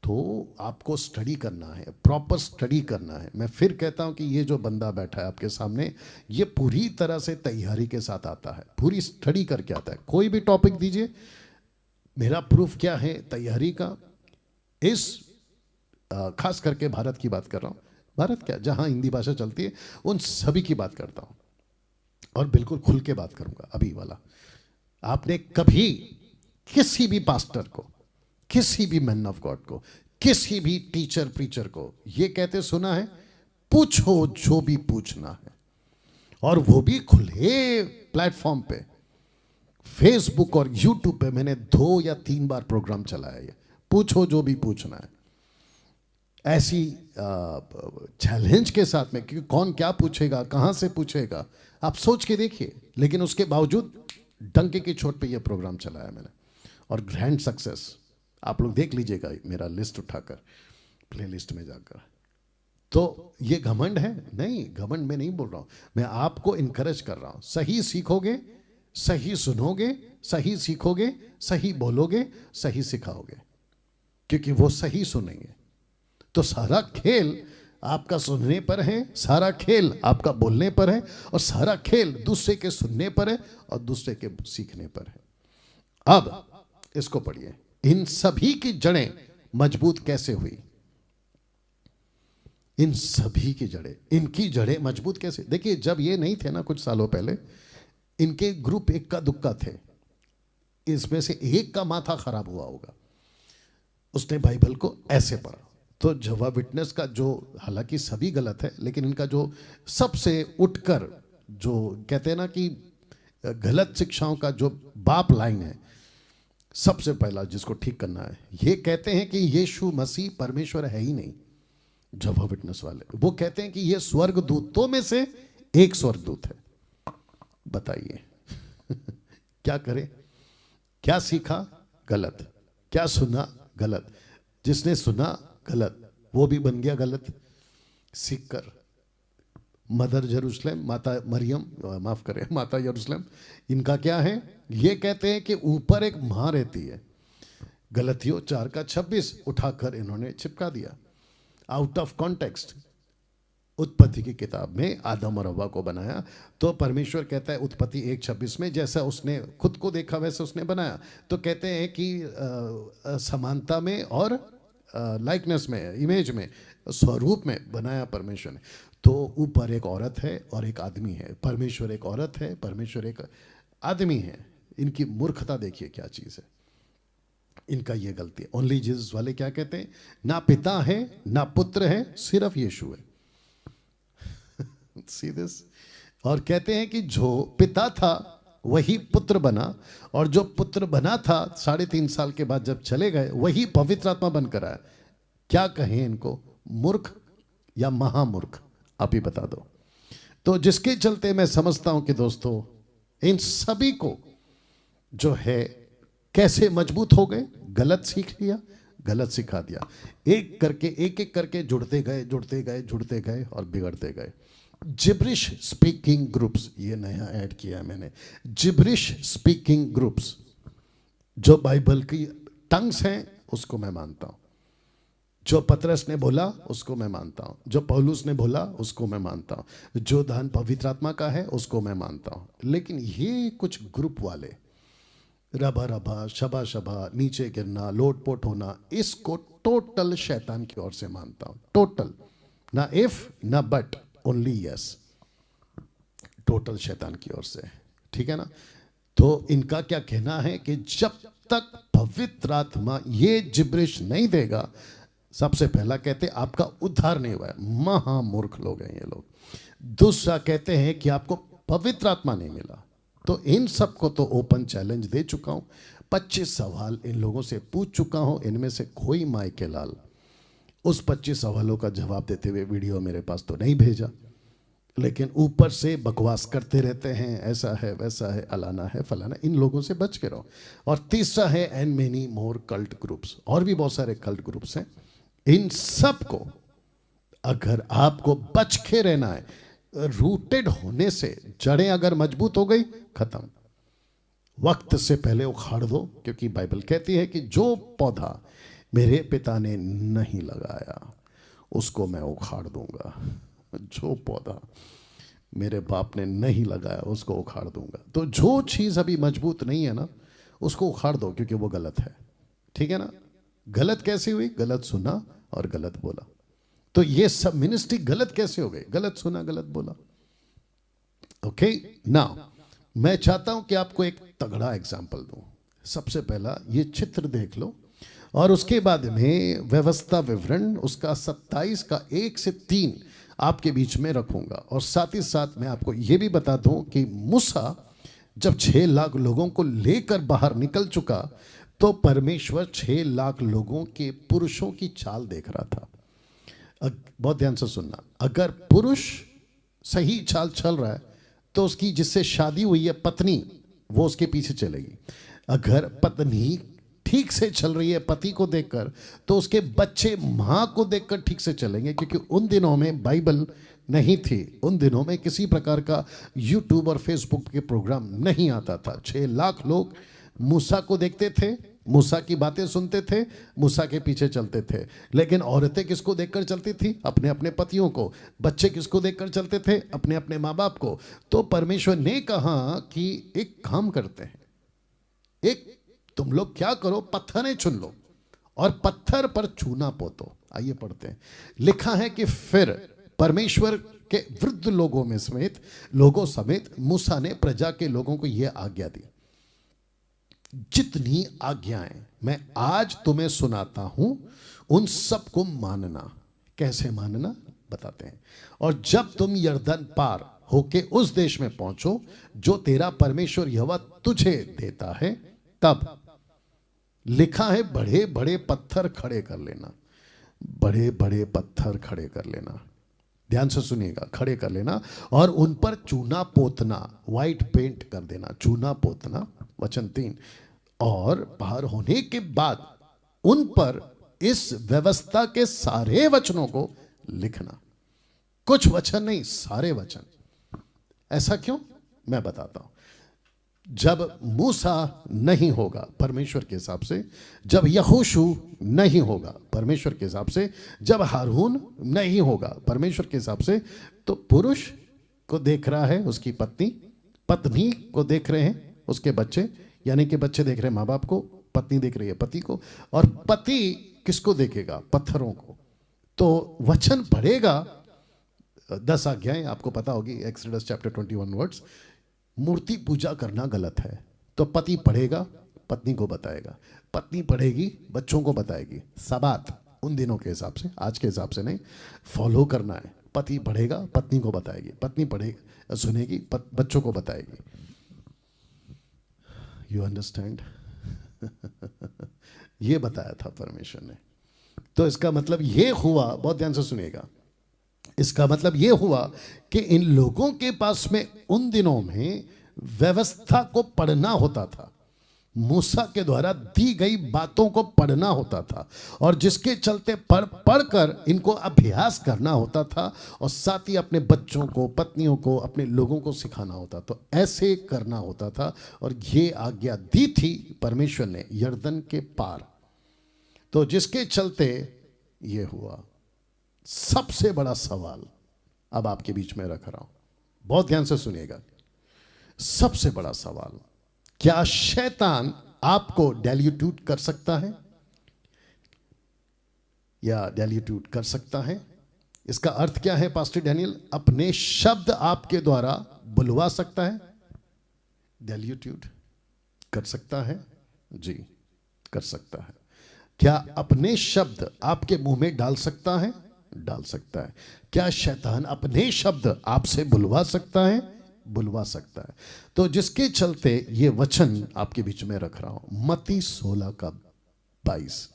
[SPEAKER 1] तो आपको स्टडी करना है, प्रॉपर स्टडी करना है। मैं फिर कहता हूं कि ये जो बंदा बैठा है आपके सामने, ये पूरी तरह से तैयारी के साथ आता है, पूरी स्टडी करके आता है। कोई भी टॉपिक दीजिए, मेरा प्रूफ क्या है तैयारी का, इस खास करके भारत की बात कर रहा हूं, भारत क्या जहां हिंदी भाषा चलती है उन सभी की बात करता हूं, और बिल्कुल खुल के बात करूंगा। अभी वाला, आपने कभी किसी भी पास्टर को, किसी भी मैन ऑफ गॉड को, किसी भी टीचर प्रीचर को ये कहते सुना है, पूछो जो भी पूछना है, और वो भी खुले प्लेटफॉर्म पे, फेसबुक और यूट्यूब पे मैंने 2 या 3 बार प्रोग्राम चलाया है, पूछो जो भी पूछना है, ऐसी चैलेंज के साथ में, क्योंकि कौन क्या पूछेगा, कहां से पूछेगा, आप सोच के देखिए। लेकिन उसके बावजूद डंके की चोट पे ये प्रोग्राम चलाया मैंने, और ग्रैंड सक्सेस। आप लोग देख लीजिएगा मेरा लिस्ट उठाकर, प्लेलिस्ट में जाकर। तो ये घमंड है? नहीं, घमंड में नहीं बोल रहा हूं, मैं आपको इनकरेज कर रहा हूं। सही सीखोगे, सही सुनोगे, सही सीखोगे, सही बोलोगे, सही सिखाओगे, क्योंकि वो सही सुनेंगे। तो सारा खेल आपका सुनने पर है, सारा खेल आपका बोलने पर है, और सारा खेल दूसरे के सुनने पर है और दूसरे के सीखने पर है। अब इसको पढ़िए, इन सभी की जड़ें मजबूत कैसे हुई? इन सभी की जड़ें, इनकी जड़ें मजबूत कैसे? देखिए, जब ये नहीं थे ना, कुछ सालों पहले, इनके ग्रुप इक्का दुक्का थे। इसमें से एक का माथा खराब हुआ होगा, उसने बाइबल को ऐसे पढ़ा। तो जवा विटनेस का जो, हालांकि सभी गलत है, लेकिन इनका जो सबसे उठकर जो कहते हैं ना कि गलत शिक्षाओं का जो बाप लाइन है, सबसे पहला जिसको ठीक करना है, ये कहते हैं कि यीशु मसीह परमेश्वर है ही नहीं। जवा विटनेस वाले वो कहते हैं कि ये स्वर्गदूतों में से एक स्वर्गदूत है। बताइए क्या करें? क्या सीखा? गलत। क्या सुना? गलत। जिसने सुना गलत, वो भी बन गया गलत सीखकर। मदर जेरूशलेम, माता मरियम, माफ करें, माता यरूशलेम, इनका क्या है? ये कहते हैं कि ऊपर एक मां रहती है। गलतियों 4:26 उठाकर इन्होंने चिपका दिया, आउट ऑफ कॉन्टेक्स्ट। उत्पत्ति की किताब में आदम और हव्वा को बनाया, तो परमेश्वर कहता है उत्पत्ति 1:26 में, जैसा उसने खुद को देखा वैसे उसने बनाया। तो कहते हैं कि समानता में और लाइकनेस में, इमेज में, स्वरूप में बनाया परमेश्वर ने। तो ऊपर एक औरत है और एक आदमी है। परमेश्वर एक औरत है, परमेश्वर एक आदमी है। इनकी मूर्खता देखिए क्या चीज़ है, इनका ये गलती है। ओनली जीसस वाले क्या कहते हैं? ना पिता है ना पुत्र है, सिर्फ यीशु है। See this. और कहते हैं कि जो पिता था वही पुत्र बना, और जो पुत्र बना था 3.5 साल के बाद जब चले गए, वही पवित्र आत्मा बनकर आया। क्या कहें इनको, मूर्ख या महामूर्ख? आप ही बता दो। तो जिसके चलते मैं समझता हूं कि दोस्तों, इन सभी को जो है कैसे मजबूत हो गए? गलत सीख लिया, गलत सिखा दिया। एक एक करके जुड़ते गए, जुड़ते गए, जुड़ते गए और बिगड़ते गए। जिब्रिश स्पीकिंग ग्रुप्स, ये नया ऐड किया है मैंने। जिब्रिश स्पीकिंग ग्रुप्स, जो बाइबल की टंग्स हैं उसको मैं मानता हूं, जो पतरस ने बोला उसको मैं मानता हूं, जो पौलुस ने बोला उसको मैं मानता हूं, जो दान पवित्र आत्मा का है उसको मैं मानता हूं। लेकिन ये कुछ ग्रुप वाले रबा रबा, शबा शबा, नीचे गिरना, लोटपोट होना, इसको टोटल शैतान की ओर से मानता हूं। टोटल, ना इफ ना बट, ओनली यस। टोटल शैतान की ओर से, ठीक है ना? तो इनका क्या कहना है कि जब तक पवित्र आत्मा ये जिब्रिश नहीं देगा, सबसे पहला कहते हैं आपका उद्धार नहीं हुआ है। महामूर्ख लोग हैं ये लोग। दूसरा कहते हैं कि आपको पवित्र आत्मा नहीं मिला। तो इन सबको तो ओपन चैलेंज दे चुका हूं, 25 सवाल इन लोगों से पूछ चुका हूं। इनमें से कोई माई के लाल उस 25 सवालों का जवाब देते हुए वीडियो मेरे पास तो नहीं भेजा, लेकिन ऊपर से बकवास करते रहते हैं, ऐसा है वैसा है, अलाना है फलाना। इन लोगों से बच के रहो। और तीसरा है and many more cult groups, और भी बहुत सारे कल्ट ग्रुप्स हैं। इन सब को अगर आपको बच के रहना है, रूटेड होने से, जड़ें अगर मजबूत हो गई, खत्म। वक्त से पहले उखाड़ दो, क्योंकि बाइबल कहती है कि जो पौधा मेरे पिता ने नहीं लगाया उसको मैं उखाड़ दूंगा। जो पौधा मेरे बाप ने नहीं लगाया उसको उखाड़ दूंगा। तो जो चीज़ अभी मजबूत नहीं है ना, उसको उखाड़ दो, क्योंकि वो गलत है। ठीक है ना? गलत कैसे हुई? गलत सुना और गलत बोला। तो ये सब मिनिस्ट्री गलत कैसे हो गई? गलत सुना, गलत बोला। ओके नाउ मैं चाहता हूं कि आपको एक तगड़ा एग्जाम्पल दूं। सबसे पहला ये चित्र देख लो, और उसके बाद में व्यवस्था विवरण उसका 27 का 1 से 3 आपके बीच में रखूंगा। और साथ ही साथ मैं आपको यह भी बता दूं कि मूसा जब 6 लाख लोगों को लेकर बाहर निकल चुका, तो परमेश्वर 6 लाख लोगों के पुरुषों की चाल देख रहा था। बहुत ध्यान से सुनना, अगर पुरुष सही चाल चल रहा है तो उसकी जिससे शादी हुई है पत्नी, वो उसके पीछे चलेगी। अगर पत्नी ठीक से चल रही है पति को देखकर, तो उसके बच्चे मां को देखकर ठीक से चलेंगे, क्योंकि उन दिनों में बाइबल नहीं थी। उन दिनों में किसी प्रकार का यूट्यूब और फेसबुक के प्रोग्राम नहीं आता था। 6 लाख लोग मूसा को देखते थे, मूसा की बातें सुनते थे, मूसा के पीछे चलते थे। लेकिन औरतें किसको देखकर चलती थी? अपने अपने पतियों को। बच्चे किसको देखकर चलते थे? अपने अपने माँ बाप को। तो परमेश्वर ने कहा कि एक काम करते हैं, एक तुम लोग क्या करो, पत्थरें चुन लो और पत्थर पर चूना पोतो। आइए पढ़ते हैं। लिखा है कि फिर परमेश्वर के वृद्ध लोगों समेत मूसा ने प्रजा के लोगों को यह आज्ञा दी, जितनी आज्ञाएं मैं आज तुम्हें सुनाता हूं उन सब को मानना। कैसे मानना बताते हैं। और जब तुम यरदन पार होके उस देश में पहुंचो जो तेरा परमेश्वर यहोवा तुझे देता है, तब लिखा है बड़े बड़े पत्थर खड़े कर लेना। बड़े बड़े पत्थर खड़े कर लेना, ध्यान से सुनिएगा, खड़े कर लेना और उन पर चूना पोतना, व्हाइट पेंट कर देना, चूना पोतना। वचन 3, और पार होने के बाद उन पर इस व्यवस्था के सारे वचनों को लिखना। कुछ वचन नहीं, सारे वचन। ऐसा क्यों? मैं बताता हूं। जब मूसा नहीं होगा परमेश्वर के हिसाब से, जब यहोशू नहीं होगा परमेश्वर के हिसाब से, जब हारून नहीं होगा परमेश्वर के हिसाब से, तो पुरुष को देख रहा है उसकी पत्नी, पत्नी को देख रहे हैं उसके बच्चे, यानी कि बच्चे देख रहे हैं माँ बाप को, पत्नी देख रही है पति को, और पति किसको देखेगा? पत्थरों को। तो वचन पढ़ेगा 10 आज्ञाएं आपको पता होगी, एक्सोडस चैप्टर 21 वर्ड्स। मूर्ति पूजा करना गलत है, तो पति पढ़ेगा, पत्नी को बताएगा, पत्नी पढ़ेगी, बच्चों को बताएगी। सबात उन दिनों के हिसाब से, आज के हिसाब से नहीं, फॉलो करना है। पति पढ़ेगा, पत्नी को बताएगी, पत्नी पढ़ेगी, सुनेगी, बच्चों को बताएगी। You understand? ये बताया था परमेश्वर ने। तो इसका मतलब ये हुआ, बहुत ध्यान से सुनिएगा, इसका मतलब यह हुआ कि इन लोगों के पास में उन दिनों में व्यवस्था को पढ़ना होता था, मूसा के द्वारा दी गई बातों को पढ़ना होता था, और जिसके चलते पढ़कर इनको अभ्यास करना होता था, और साथ ही अपने बच्चों को, पत्नियों को, अपने लोगों को सिखाना होता। तो ऐसे करना होता था, और ये आज्ञा दी थी परमेश्वर ने यरदन के पार। तो जिसके चलते ये हुआ। सबसे बड़ा सवाल अब आपके बीच में रख रहा हूं, बहुत ध्यान से सुनिएगा। सबसे बड़ा सवाल, क्या शैतान आपको डाइल्यूट कर सकता है या डाइल्यूट कर सकता है? इसका अर्थ क्या है पास्टर डैनियल? अपने शब्द आपके द्वारा बुलवा सकता है, डाइल्यूट कर सकता है। जी, कर सकता है। क्या अपने शब्द आपके मुंह में डाल सकता है? डाल सकता है। क्या शैतान अपने शब्द आपसे बुलवा सकता है? बुलवा सकता है। तो जिसके चलते ये वचन आपके बीच में रख रहा हूं, मत्ती 16 का 22।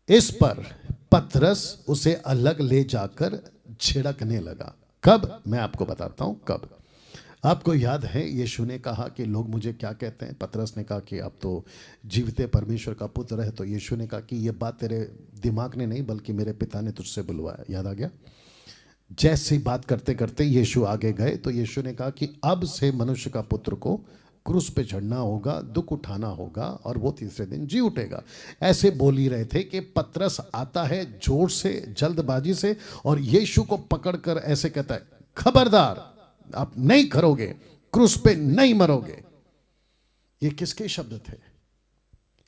[SPEAKER 1] इस पर पतरस उसे अलग ले जाकर छिड़कने लगा। कब? मैं आपको बताता हूं कब। आपको याद है यीशु ने कहा कि लोग मुझे क्या कहते हैं? पतरस ने कहा कि आप तो जीवते परमेश्वर का पुत्र है। तो यीशु ने कहा कि ये बात तेरे दिमाग ने नहीं बल्कि मेरे पिता ने तुझसे बुलवाया। याद आ गया? जैसी बात करते करते यीशु आगे गए तो यीशु ने कहा कि अब से मनुष्य का पुत्र को क्रूस पे चढ़ना होगा, दुख उठाना होगा और वो तीसरे दिन जी उठेगा। ऐसे बोल ही रहे थे कि पतरस आता है जोर से, जल्दबाजी से, और यीशु को पकड़कर ऐसे कहता है, खबरदार, आप नहीं करोगे, क्रूस पे नहीं मरोगे। ये किसके शब्द थे?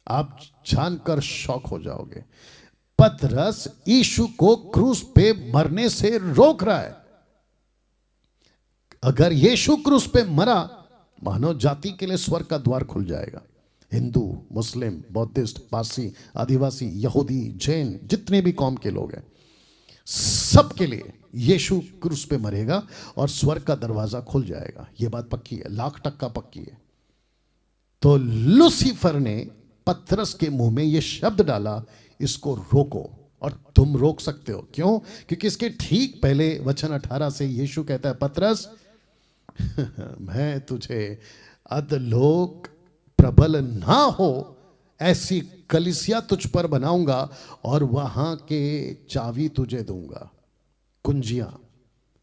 [SPEAKER 1] आप जानकर शॉक हो जाओगे। पतरस यीशु को क्रूस पे मरने से रोक रहा है। अगर यीशु क्रूस पे मरा, मानव जाति के लिए स्वर्ग का द्वार खुल जाएगा। हिंदू, मुस्लिम, बौद्धिस्ट, पारसी, आदिवासी, यहूदी, जैन, जितने भी कौम के लोग हैं, सबके लिए यीशु क्रूस पे मरेगा और स्वर्ग का दरवाजा खुल जाएगा। यह बात पक्की है, 1,00,000% पक्की है। तो लूसीफर ने पतरस के मुंह में यह शब्द डाला, इसको रोको। और तुम रोक सकते हो। क्यों? क्योंकि इसके ठीक पहले वचन 18 से यीशु कहता है, पतरस मैं तुझे अधलोक प्रबल ना हो ऐसी कलीसिया तुझ पर बनाऊंगा और वहां के चाबी तुझे दूंगा, कुंजियां।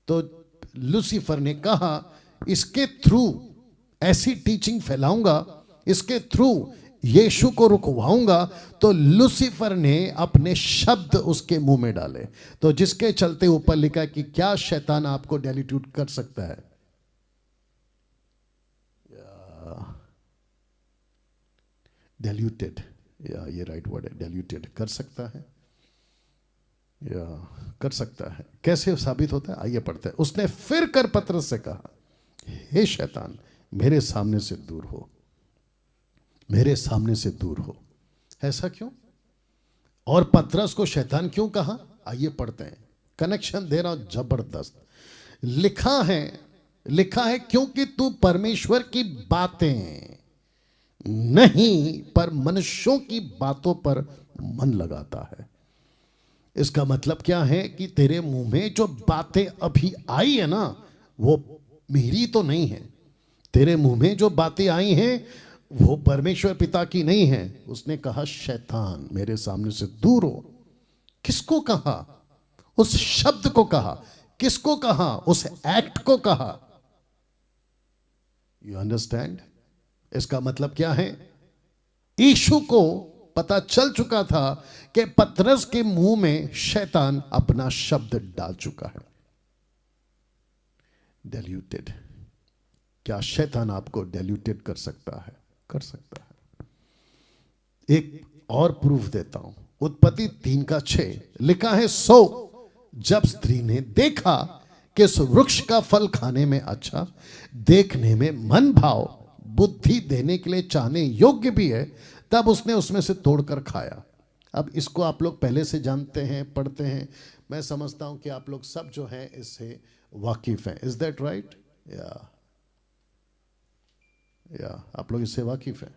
[SPEAKER 1] तो लूसीफर ने कहा, इसके थ्रू ऐसी टीचिंग फैलाऊंगा, इसके थ्रू यीशु को रुकवाऊंगा। तो लूसीफर ने अपने शब्द उसके मुंह में डाले। तो जिसके चलते ऊपर लिखा है कि क्या शैतान आपको डेलीट्यूट कर सकता है? डेल्यूटेड, या ये राइट वर्ड है, डेल्यूटेड कर सकता है, या कर सकता है। कैसे साबित होता है? आइए पढ़ते हैं। उसने फिर कर पतरस से कहा, हे शैतान, मेरे सामने से दूर हो, मेरे सामने से दूर हो। ऐसा क्यों? और पतरस को शैतान क्यों कहा? आइए पढ़ते हैं। कनेक्शन दे रहा हूं जबरदस्त। लिखा है क्योंकि तू परमेश्वर की बातें नहीं पर मनुष्यों की बातों पर मन लगाता है। इसका मतलब क्या है कि तेरे मुंह में जो बातें अभी आई है ना, वो मेरी तो नहीं है। तेरे मुंह में जो बातें आई हैं वो परमेश्वर पिता की नहीं है। उसने कहा, शैतान मेरे सामने से दूर हो। किसको कहा? उस शब्द को कहा। किसको कहा? उस एक्ट को कहा। You understand? इसका मतलब क्या है? यीशु को पता चल चुका था कि पतरस के मुंह में शैतान अपना शब्द डाल चुका है। डेल्यूटेड। क्या शैतान आपको डेल्यूटेड कर सकता है? कर सकता है। एक और प्रूफ देता हूं। उत्पत्ति 3:6 लिखा है, सो जब स्त्री ने देखा कि इस वृक्ष का फल खाने में अच्छा, देखने में मन भाव, बुद्धि देने के लिए चाहने योग्य भी है, तब उसने उसमें से तोड़कर खाया। अब इसको आप लोग पहले से जानते हैं, पढ़ते हैं। मैं समझता हूं कि आप लोग सब जो हैं इससे वाकिफ हैं। Is that right? या आप लोग इससे वाकिफ हैं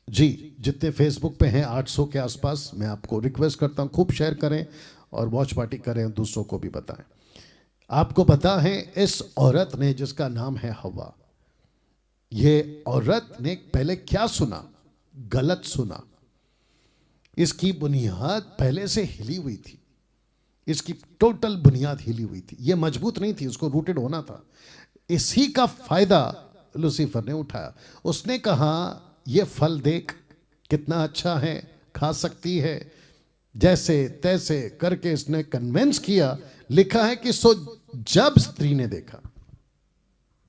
[SPEAKER 1] जी। जितने फेसबुक पे हैं 800 के आसपास, मैं आपको रिक्वेस्ट करता हूं खूब शेयर करें और वॉच पार्टी करें, दूसरों को भी बताएं। आपको पता है, इस औरत ने जिसका नाम है हवा, ये औरत ने पहले क्या सुना? गलत सुना। इसकी बुनियाद पहले से हिली हुई थी। इसकी टोटल बुनियाद हिली हुई थी। ये मजबूत नहीं थी, उसको रूटेड होना था। इसी का फायदा लूसीफर ने उठाया। उसने कहा, ये फल देख कितना अच्छा है, खा सकती है, जैसे तैसे करके इसने कन्विंस किया। लिखा है कि सो जब स्त्री ने देखा।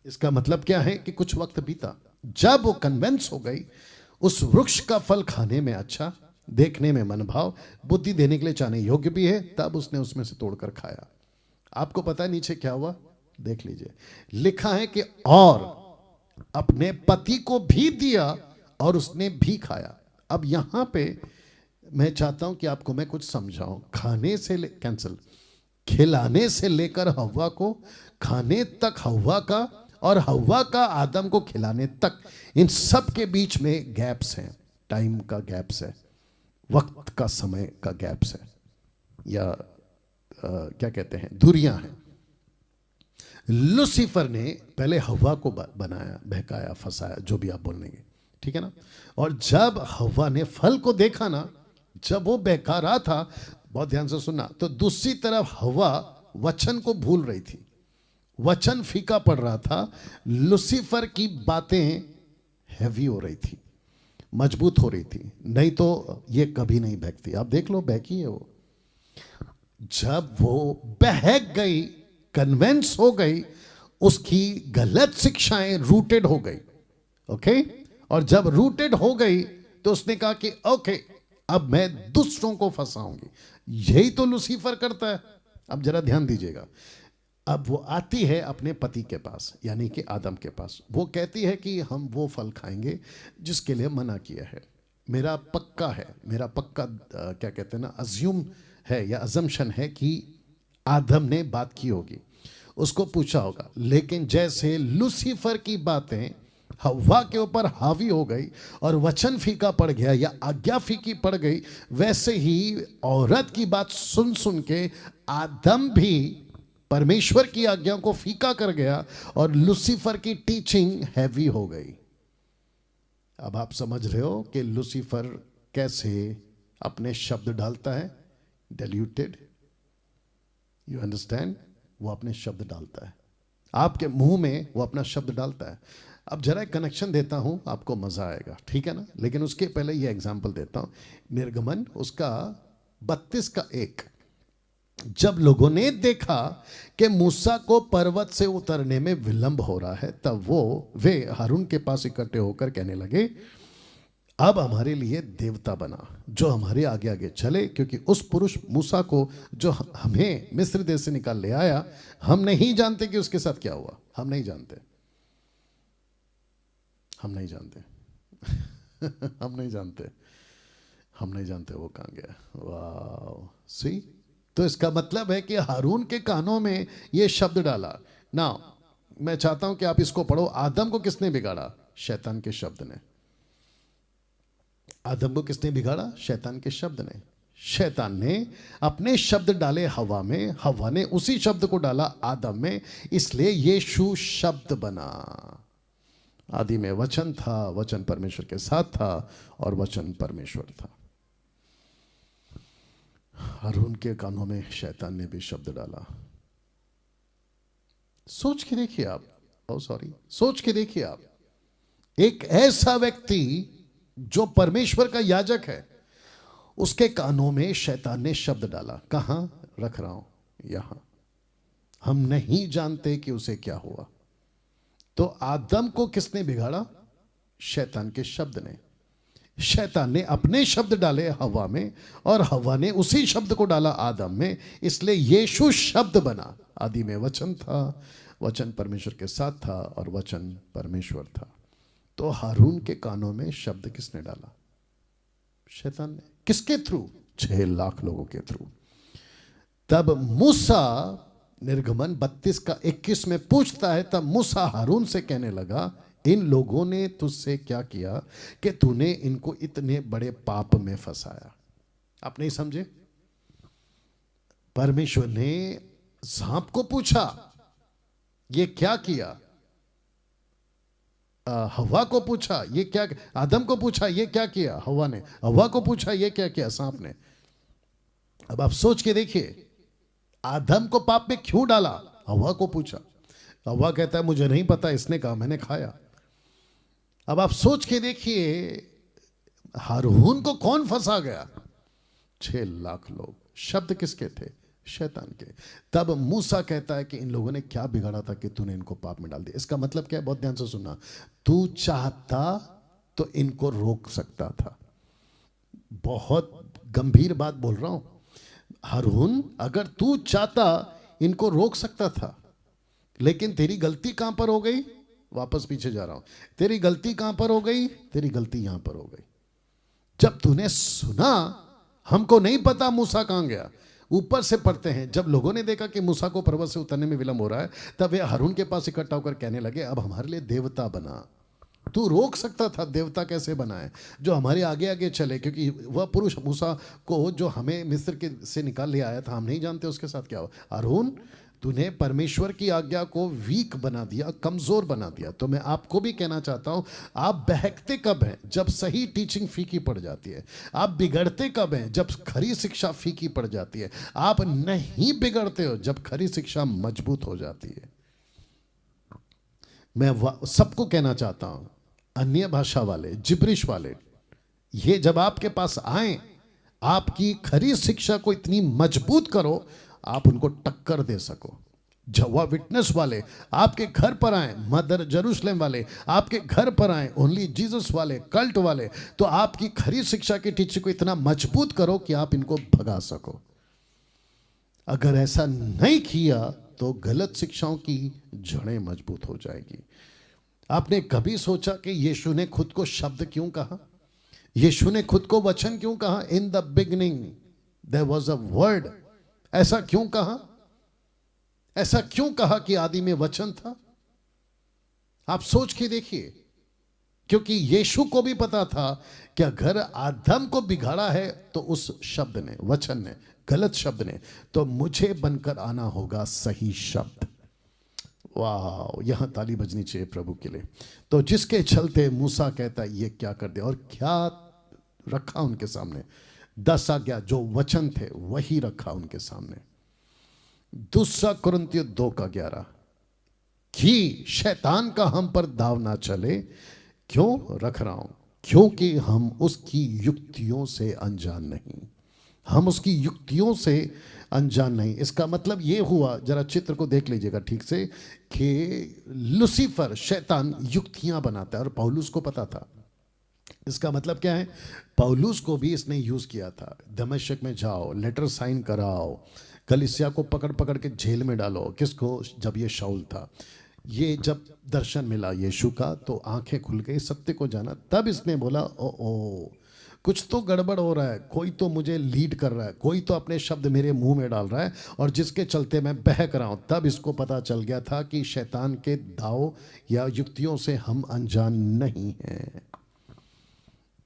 [SPEAKER 1] इसका मतलब क्या है कि कुछ वक्त बीता, जब वो कन्विंस हो गई उस वृक्ष का फल खाने में अच्छा, देखने में मनभाव, बुद्धि देने के लिए चाहने योग्य भी है, तब उसने उसमें से तोड़कर खाया। आपको पता है नीचे क्या हुआ? देख लीजिए। लिखा है कि और अपने पति को भी दिया और उसने भी खाया। अब यहां पे मैं चाहता हूं कि आपको मैं कुछ समझाऊं। खाने से कैंसिल, खिलाने से लेकर हव्वा को खाने तक हव्वा का, और हव्वा का आदम को खिलाने तक, इन सब के बीच में गैप्स हैं। टाइम का गैप्स है, वक्त का, समय का गैप्स है, या क्या कहते हैं, दूरियां हैं। लूसीफर ने पहले हव्वा को बनाया, बहकाया, फंसाया, जो भी आप बोलेंगे, ठीक है ना। और जब हव्वा ने फल को देखा ना, जब वो बहका रहा था, बहुत ध्यान से सुनना। तो दूसरी तरफ हवा वचन को भूल रही थी, वचन फीका पड़ रहा था, लूसीफर की बातें हैवी हो रही थी, मजबूत हो रही थी, नहीं तो ये कभी नहीं बहकती। आप देख लो, बहकी है वो। जब वो बहक गई, कन्वेंस हो गई, उसकी गलत शिक्षाएं रूटेड हो गई। ओके, और जब रूटेड हो गई तो उसने कहा कि ओके, अब मैं दूसरों को फंसाऊंगी। यही तो लूसीफर करता है। अब जरा ध्यान दीजिएगा। अब वो आती है अपने पति के पास, यानी कि आदम के पास। वो कहती है कि हम वो फल खाएंगे जिसके लिए मना किया है। मेरा पक्का है, मेरा पक्का क्या कहते हैं ना, अज्यूम है या अजम्पशन है कि आदम ने बात की होगी, उसको पूछा होगा। लेकिन जैसे लूसीफर की बातें हवा के ऊपर हावी हो गई और वचन फीका पड़ गया या आज्ञा फीकी पड़ गई, वैसे ही औरत की बात सुन सुन के आदम भी परमेश्वर की आज्ञा को फीका कर गया और लूसीफर की टीचिंग हैवी हो गई। अब आप समझ रहे हो कि लूसीफर कैसे अपने शब्द डालता है, डिल्यूटेड। You understand? वो अपने शब्द डालता है, आपके मुंह में वो अपना शब्द डालता है। अब जरा एक कनेक्शन देता हूं, आपको मजा आएगा, ठीक है ना? लेकिन उसके पहले ये एग्जांपल देता हूं। निर्गमन उसका 32 का 1। जब लोगों ने देखा कि मूसा को पर्वत से उतरने में विलंब हो रहा है, तब वे हारून के पास इकट्ठे होकर कहने लगे, अब हमारे लिए देवता बना जो हमारे आगे आगे चले, क्योंकि उस पुरुष मूसा को जो हमें मिस्र देश से निकाल ले आया, हम नहीं जानते कि उसके साथ क्या हुआ। हम नहीं जानते, हम नहीं जानते हम नहीं जानते, हम नहीं जानते वो कहाँ गया। वाह, सी। तो इसका मतलब है कि हारून के कानों में ये शब्द डाला ना। मैं चाहता हूं कि आप इसको पढ़ो। आदम को किसने बिगाड़ा? शैतान के शब्द ने। आदम को किसने बिगाड़ा? शैतान के शब्द ने। शैतान ने अपने शब्द डाले हवा में, हवा ने उसी शब्द को डाला आदम में, इसलिए यीशु शब्द बना। आदि में वचन था, वचन परमेश्वर के साथ था और वचन परमेश्वर था। हारून के कानों में शैतान ने भी शब्द डाला। सोच के देखिए आप, सोच के देखिए आप, एक ऐसा व्यक्ति जो परमेश्वर का याजक है, उसके कानों में शैतान ने शब्द डाला। कहां रख रहा हूं? यहां। हम नहीं जानते कि उसे क्या हुआ। तो आदम को किसने बिगाड़ा? शैतान के शब्द ने। शैतान ने अपने शब्द डाले हवा में और हवा ने उसी शब्द को डाला आदम में, इसलिए यीशु शब्द बना। आदि में वचन था, वचन परमेश्वर के साथ था और वचन परमेश्वर था। तो हारून के कानों में शब्द किसने डाला? शैतान ने। किसके थ्रू? 6 लाख लोगों के थ्रू। तब मूसा, निर्गमन 32 का 21 में पूछता है, तब मूसा हारून से कहने लगा, इन लोगों ने तुझसे क्या किया कि तूने इनको इतने बड़े पाप में फंसाया? आप नहीं समझे? परमेश्वर ने सांप को पूछा, ये क्या किया? हवा को पूछा, ये क्या? आदम को पूछा, ये क्या किया? हवा ने। हवा को पूछा, ये क्या किया? सांप ने। अब आप सोच के देखिए, आदम को पाप में क्यों डाला? हवा को पूछा। हवा कहता है मुझे नहीं पता, इसने कहा, मैंने खाया। अब आप सोच के देखिए, हारून को कौन फंसा गया? 6 लाख लोग। शब्द किसके थे? शैतान के। तब मूसा कहता है कि इन लोगों ने क्या बिगाड़ा था कि तूने इनको पाप में डाल दिया। इसका मतलब क्या है? बहुत ध्यान से सुनना। तू चाहता तो इनको रोक सकता था। बहुत गंभीर बात बोल रहा हूं। हारून, अगर तू चाहता इनको रोक सकता था, लेकिन तेरी गलती कहां पर हो गई? वापस पीछे जा रहा हूं। तेरी गलती कहां पर हो गई? तेरी गलती यहां पर हो गई। जब तूने सुना, हमको नहीं पता मूसा कहां गया, ऊपर से पढ़ते हैं, जब लोगों ने देखा कि मूसा को पर्वत से उतरने में विलंब हो रहा है, तब वे हारून के पास इकट्ठा होकर कहने लगे, अब हमारे लिए देवता बना। तू रोक सकता था, देवता कैसे बनाए जो हमारे आगे आगे चले, क्योंकि वह पुरुष मूसा को जो हमें मिस्र के से निकाल ले आया था, हम नहीं जानते उसके साथ क्या हो। हारून, तूने परमेश्वर की आज्ञा को वीक बना दिया, कमजोर बना दिया। तो मैं आपको भी कहना चाहता हूं, आप बहकते कब हैं? जब सही टीचिंग फीकी पड़ जाती है। आप बिगड़ते कब हैं? जब खरी शिक्षा फीकी पड़ जाती है। आप नहीं बिगड़ते हो जब खरी शिक्षा मजबूत हो जाती है। मैं सबको कहना चाहता हूं, अन्य भाषा वाले, जिब्रिश वाले, ये जब आपके पास आए, आपकी खरी शिक्षा को इतनी मजबूत करो, आप उनको टक्कर दे सको। जवा विटनेस वाले आपके घर पर आए, मदर जेरूशलेम वाले आपके घर पर आए, ओनली जीसस वाले, कल्ट वाले, तो आपकी खरी शिक्षा की टीचिंग को इतना मजबूत करो कि आप इनको भगा सको। अगर ऐसा नहीं किया तो गलत शिक्षाओं की जड़ें मजबूत हो जाएगी। आपने कभी सोचा कि यीशु ने खुद को शब्द क्यों कहा? यीशु ने खुद को वचन क्यों कहा? In the beginning there was a word. ऐसा क्यों कहा? ऐसा क्यों कहा कि आदि में वचन था? आप सोच के देखिए, क्योंकि यीशु को भी पता था कि अगर आदम को बिगाड़ा है तो उस शब्द ने, वचन ने, गलत शब्द ने, तो मुझे बनकर आना होगा सही शब्द। वाह, यहां ताली बजनी चाहिए प्रभु के लिए। तो जिसके चलते मूसा कहता है ये क्या कर दिया, और क्या रखा उनके सामने? 10 आज्ञा जो वचन थे वही रखा उनके सामने। दूसरा कुरिन्थियों 2:11 कि शैतान का हम पर दाव ना चले। क्यों रख रहा हूं? क्योंकि हम उसकी युक्तियों से अनजान नहीं। हम उसकी युक्तियों से अनजान नहीं। इसका मतलब ये हुआ, जरा चित्र को देख लीजिएगा ठीक से, कि लूसीफर शैतान युक्तियां बनाता है और पौलुस को पता था। इसका मतलब क्या है? पौलुस को भी इसने यूज किया था। दमिश्क में जाओ, लेटर साइन कराओ, कलीसिया को पकड़ पकड़ के जेल में डालो। किसको? जब ये शाऊल था। ये जब दर्शन मिला यीशु का तो आंखें खुल गई, सत्य को जाना। तब इसने बोला ओ कुछ तो गड़बड़ हो रहा है, कोई तो मुझे लीड कर रहा है, कोई तो अपने शब्द मेरे मुंह में डाल रहा है और जिसके चलते मैं बहक रहा हूं। तब इसको पता चल गया था कि शैतान के दाव या युक्तियों से हम अनजान नहीं हैं।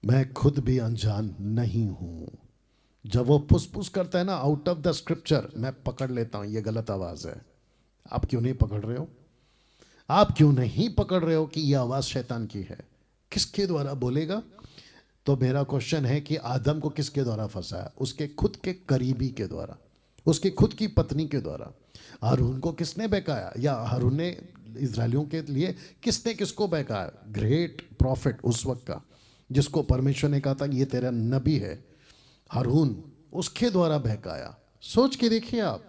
[SPEAKER 1] मैं खुद भी अनजान नहीं हूं। जब वो पुस करता है ना, आउट ऑफ द स्क्रिप्चर, मैं पकड़ लेता हूं ये गलत आवाज है। आप क्यों नहीं पकड़ रहे हो? आप क्यों नहीं पकड़ रहे हो कि यह आवाज शैतान की है? किसके द्वारा बोलेगा? तो मेरा क्वेश्चन है कि आदम को किसके द्वारा फंसाया? उसके खुद के करीबी के द्वारा, उसकी खुद की पत्नी के द्वारा। हारून को किसने बहकाया? या हारून ने इजरायलियों के लिए किसने किसको बहकाया? ग्रेट प्रॉफिट उस वक्त का, जिसको परमेश्वर ने कहा था ये तेरा नबी है, हारून, उसके द्वारा बहकाया। सोच के देखिए आप।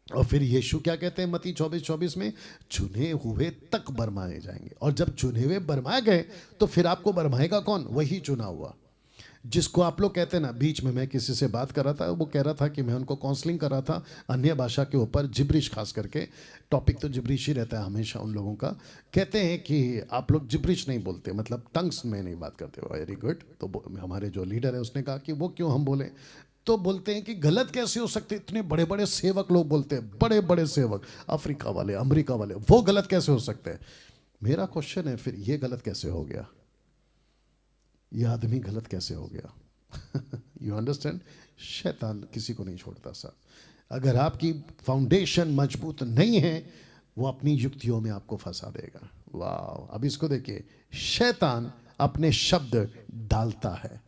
[SPEAKER 1] और फिर यीशु क्या कहते हैं मत्ती 24:24 में? चुने हुए तक बरमाए जाएंगे। और जब चुने हुए बरमाए गए तो फिर आपको बरमाएगा कौन? वही चुना हुआ, जिसको आप लोग कहते हैं ना। बीच में मैं किसी से बात कर रहा था, वो कह रहा था कि मैं उनको काउंसलिंग कर रहा था अन्य भाषा के ऊपर, जिब्रिश खास करके। टॉपिक तो जिब्रिश ही रहता है हमेशा उन लोगों का। कहते हैं कि आप लोग जिब्रिश नहीं बोलते, मतलब टंग्स में नहीं बात करते। Very good. तो हमारे जो लीडर है उसने कहा कि वो क्यों हम बोले? तो बोलते हैं कि गलत कैसे हो सकते? इतने बड़े बड़े सेवक लोग बोलते हैं, बड़े बड़े सेवक, अफ्रीका वाले, अमेरिका वाले, वो गलत कैसे हो सकते हैं? मेरा क्वेश्चन है, फिर ये गलत कैसे हो गया? ये आदमी गलत कैसे हो गया? You understand? शैतान किसी को नहीं छोड़ता साहब। अगर आपकी फाउंडेशन मजबूत नहीं है, वो अपनी युक्तियों में आपको फंसा देगा। वाह, अब इसको देखिए। शैतान अपने शब्द डालता है।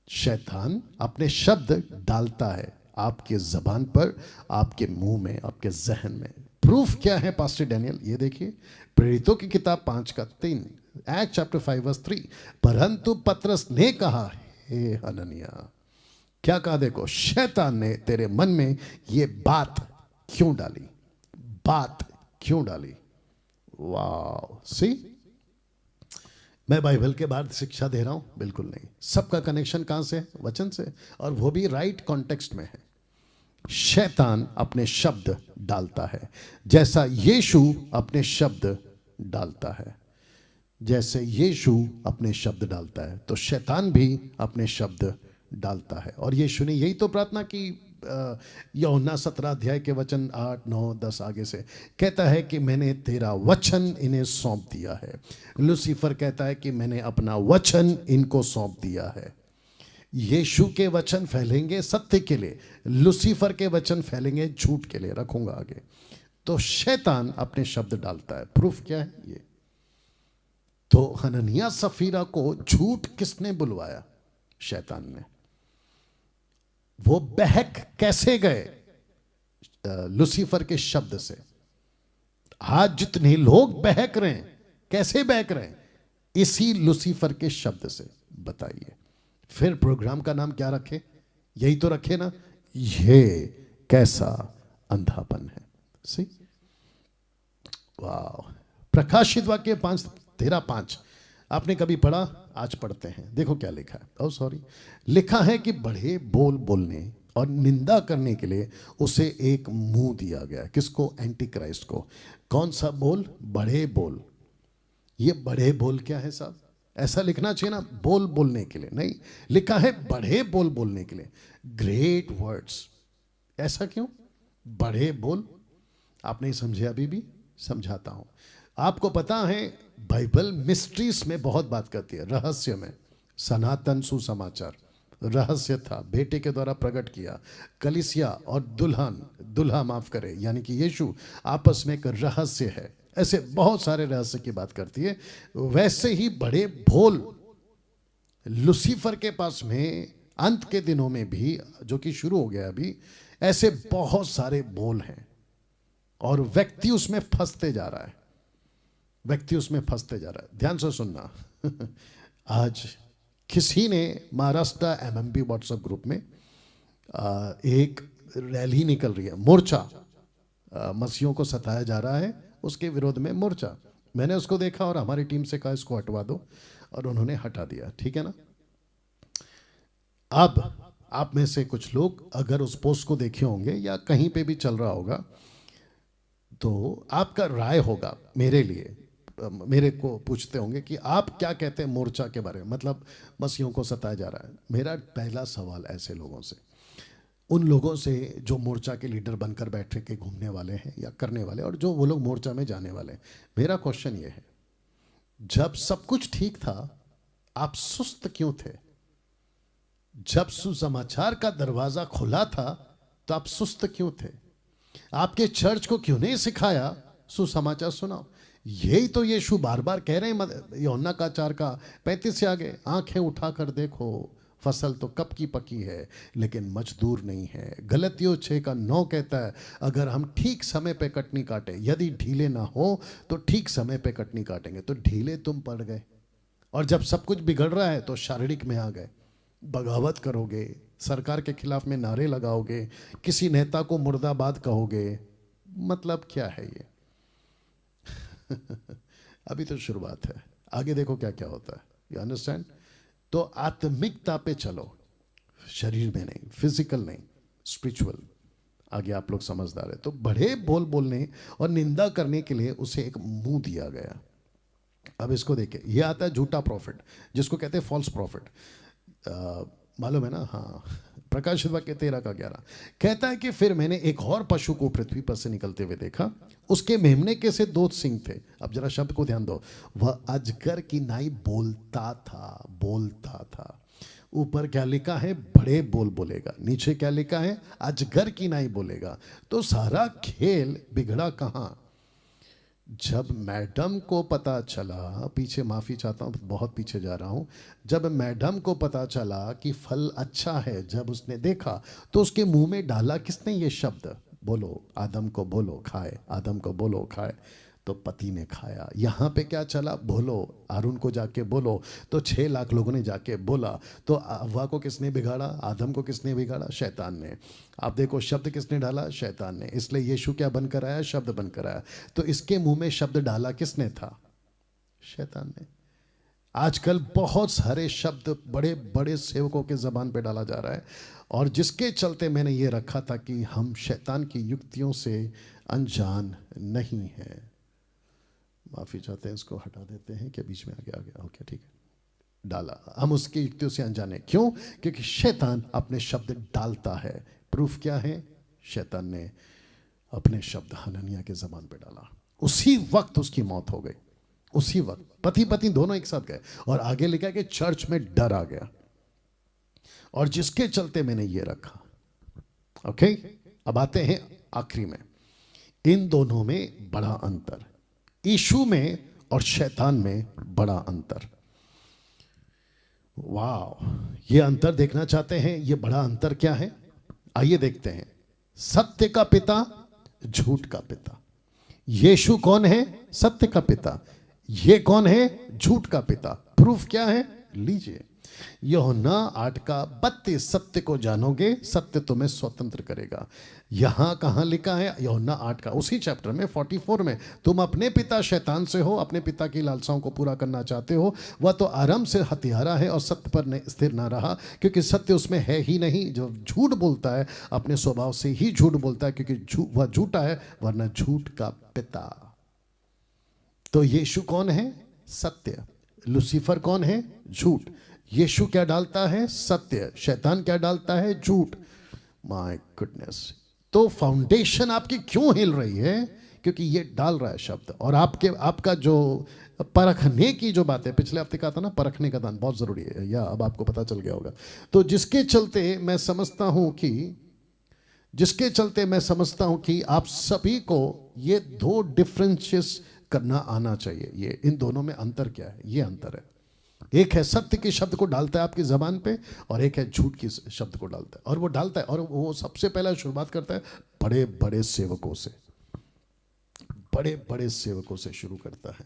[SPEAKER 1] शैतान अपने शब्द डालता है आपके जबान पर, आपके मुंह में, आपके जहन में। प्रूफ क्या है पास्टर डैनियल? ये देखिए, प्रेरितों की किताब 5:3, एक्ट चैप्टर 5:3। परंतु पतरस ने कहा, हे हननिया, क्या कहा? देखो, शैतान ने तेरे मन में ये बात क्यों डाली? बात क्यों डाली? वाह, सी, मैं बाइबल के बाद शिक्षा दे रहा हूं? बिल्कुल नहीं। सबका कनेक्शन कहां से है? वचन से, और वो भी राइट कॉन्टेक्स्ट में है। शैतान अपने शब्द डालता है, जैसा यीशु अपने शब्द डालता है। जैसे यीशु अपने शब्द डालता है तो शैतान भी अपने शब्द डालता है। और यीशु ने यही तो प्रार्थना की। यूहन्ना 17 अध्याय के वचन 8, 9, 10 आगे से कहता है कि मैंने तेरा वचन इन्हें सौंप दिया है। लूसीफर कहता है कि मैंने अपना वचन इनको सौंप दिया है। यीशु के वचन फैलेंगे सत्य के लिए, लूसीफर के वचन फैलेंगे झूठ के लिए। रखूंगा आगे। तो शैतान अपने शब्द डालता है। प्रूफ क्या है ये? तो हननिया सफीरा को झूठ किसने बुलवाया? शैतान ने। वो बहक कैसे गए? लूसीफर के शब्द से। आज जितने लोग बहक रहे हैं, कैसे बहक रहे हैं? इसी लूसीफर के शब्द से। बताइए फिर प्रोग्राम का नाम क्या रखे? यही तो रखे ना, ये कैसा अंधापन है। सी वाह। प्रकाशित वाक्य 5:13-5 आपने कभी पढ़ा? आज पढ़ते हैं। देखो क्या लिखा है। ओ सॉरी, लिखा है कि बड़े बोल बोलने और निंदा करने के लिए उसे एक मुंह दिया गया। किसको? एंटी क्राइस्ट को। कौन सा बोल? बड़े बोल। ये बड़े बोल क्या है साहब? ऐसा लिखना चाहिए ना, बोल बोलने के लिए। नहीं, लिखा है बड़े बोल बोलने के लिए, ग्रेट वर्ड्स। ऐसा क्यों? बड़े बोल। आप नहीं समझे? अभी भी समझाता हूं। आपको पता है बाइबल मिस्ट्रीज में बहुत बात करती है, रहस्य में। सनातन सुसमाचार रहस्य था, बेटे के द्वारा प्रकट किया। कलीसिया और दुल्हा माफ करे यानी कि यीशु आपस में एक रहस्य है। ऐसे बहुत सारे रहस्य की बात करती है। वैसे ही बड़े बोल लूसीफर के पास में अंत के दिनों में भी, जो कि शुरू हो गया अभी, ऐसे बहुत सारे बोल हैं और व्यक्ति उसमें फंसते जा रहा है। व्यक्ति उसमें फंसते जा रहा है। ध्यान से सुनना। आज किसी ने महाराष्ट्र एमएमपी व्हाट्सएप ग्रुप में एक रैली निकल रही है, मोर्चा, मसीहों को सताया जा रहा है, उसके विरोध में मोर्चा। मैंने उसको देखा और हमारी टीम से कहा इसको हटवा दो, और उन्होंने हटा दिया। ठीक है ना? अब आप में से कुछ लोग अगर उस पोस्ट को देखे होंगे या कहीं पे भी चल रहा होगा, तो आपका राय होगा मेरे लिए, मेरे को पूछते होंगे कि आप क्या कहते हैं मोर्चा के बारे में, मतलब मसीहों को सताया जा रहा है। मेरा पहला सवाल ऐसे लोगों से, उन लोगों से जो मोर्चा के लीडर बनकर बैठे के घूमने वाले हैं या करने वाले, और जो वो लोग मोर्चा में जाने वाले हैं, मेरा क्वेश्चन ये है, जब सब कुछ ठीक था आप सुस्त क्यों थे? जब सुसमाचार का दरवाजा खुला था तो आप सुस्त क्यों थे? आपके चर्च को क्यों नहीं सिखाया सुसमाचार सुनाओ? यही तो यीशु बार बार कह रहे हैं यूहन्ना का 4:35 से आगे, आंखें उठाकर देखो, फसल तो कब की पकी है लेकिन मजदूर नहीं है। गलतियों 6:9 कहता है, अगर हम ठीक समय पे कटनी काटे, यदि ढीले ना हो तो ठीक समय पे कटनी काटेंगे। तो ढीले तुम पड़ गए, और जब सब कुछ बिगड़ रहा है तो शारीरिक में आ गए, बगावत करोगे, सरकार के खिलाफ में नारे लगाओगे, किसी नेता को मुर्दाबाद कहोगे। मतलब क्या है ये? अभी तो शुरुआत है, आगे देखो क्या क्या होता है। You understand? तो आत्मिकता पे चलो, शरीर में नहीं, फिजिकल नहीं, स्पिरिचुअल। आगे आप लोग समझदार है। तो बड़े बोल बोलने और निंदा करने के लिए उसे एक मुंह दिया गया। अब इसको देखे, ये आता है झूठा प्रॉफिट, जिसको कहते हैं फॉल्स प्रॉफिट। मालूम है ना? हाँ। प्रकाशित वाक्य 13:11 कहता है कि फिर मैंने एक और पशु को पृथ्वी पर से निकलते हुए देखा, उसके मेमने के से 2 सिंग थे। अब जरा शब्द को ध्यान दो, वह अजगर की नाई बोलता था। ऊपर क्या लिखा है? बड़े बोल बोलेगा। नीचे क्या लिखा है? अजगर की नाई बोलेगा। तो सारा खेल बिगड़ा कहां? जब मैडम को पता चला, पीछे माफ़ी चाहता हूँ, बहुत पीछे जा रहा हूँ। जब मैडम को पता चला कि फल अच्छा है, जब उसने देखा तो उसके मुंह में डाला किसने ये शब्द? बोलो आदम को बोलो खाए, आदम को बोलो खाए। तो पति ने खाया। यहाँ पे क्या चला? बोलो अरुण को जाके बोलो, तो 6 लाख लोगों ने जाके बोला। तो हव्वा को किसने बिगाड़ा? आदम को किसने बिगाड़ा? शैतान ने। आप देखो शब्द किसने डाला? शैतान ने। इसलिए यीशु क्या बनकर आया? शब्द बनकर आया। तो इसके मुंह में शब्द डाला किसने था? शैतान ने। आजकल बहुत सारे शब्द बड़े बड़े सेवकों के जबान पे डाला जा रहा है, और जिसके चलते मैंने ये रखा था कि हम शैतान की युक्तियों से अनजान नहीं हैं। माफ़ी चाहते हैं, इसको हटा देते हैं कि बीच में आ गया। ओके ठीक है, डाला। हम उसकी युक्तियों से अनजाने क्यों? क्योंकि शैतान अपने शब्द डालता है। प्रूफ क्या है? शैतान ने अपने शब्द हननिया के जबान पे डाला, उसी वक्त उसकी मौत हो गई। उसी वक्त पति पत्नी दोनों एक साथ गए। और आगे लिखा कि चर्च में डर आ गया। और जिसके चलते मैंने ये रखा। ओके, अब आते हैं आखिरी में। इन दोनों में बड़ा अंतर, यीशु में और शैतान में बड़ा अंतर। वाह, ये अंतर देखना चाहते हैं? ये बड़ा अंतर क्या है? आइए देखते हैं। सत्य का पिता, झूठ का पिता। यीशु कौन है? सत्य का पिता। ये कौन है? झूठ का पिता। प्रूफ क्या है? लीजिए, यूहन्ना 8:32, सत्य को जानोगे, सत्य तुम्हें स्वतंत्र करेगा। यहां कहां लिखा है? यूहन्ना 8 का उसी चैप्टर में 44 में। तुम अपने पिता शैतान से हो, अपने पिता की लालसाओं को पूरा करना चाहते हो। वह तो आरंभ से हत्यारा है और सत्य पर स्थिर ना रहा, क्योंकि सत्य उसमें है ही नहीं। जो झूठ बोलता है अपने स्वभाव से ही झूठ बोलता है, क्योंकि वह झूठा है, वरना झूठ का पिता। तो यीशु कौन है? सत्य। लूसीफर कौन है? झूठ। यीशु क्या डालता है? सत्य। शैतान क्या डालता है? झूठ। My goodness. तो फाउंडेशन आपकी क्यों हिल रही है? क्योंकि ये डाल रहा है शब्द। और आपका जो परखने की जो बात है, पिछले हफ्ते कहा था ना, परखने का दान बहुत जरूरी है, या अब आपको पता चल गया होगा। तो जिसके चलते मैं समझता हूं कि आप सभी को ये दो डिफरेंसेस करना आना चाहिए। ये इन दोनों में अंतर क्या है? ये अंतर है, एक है सत्य के शब्द को डालता है आपकी जबान पे, और एक है झूठ की शब्द को डालता है। और वो डालता है, और वो सबसे पहला शुरुआत करता है बड़े बड़े सेवकों से, बड़े बड़े सेवकों से शुरू करता है,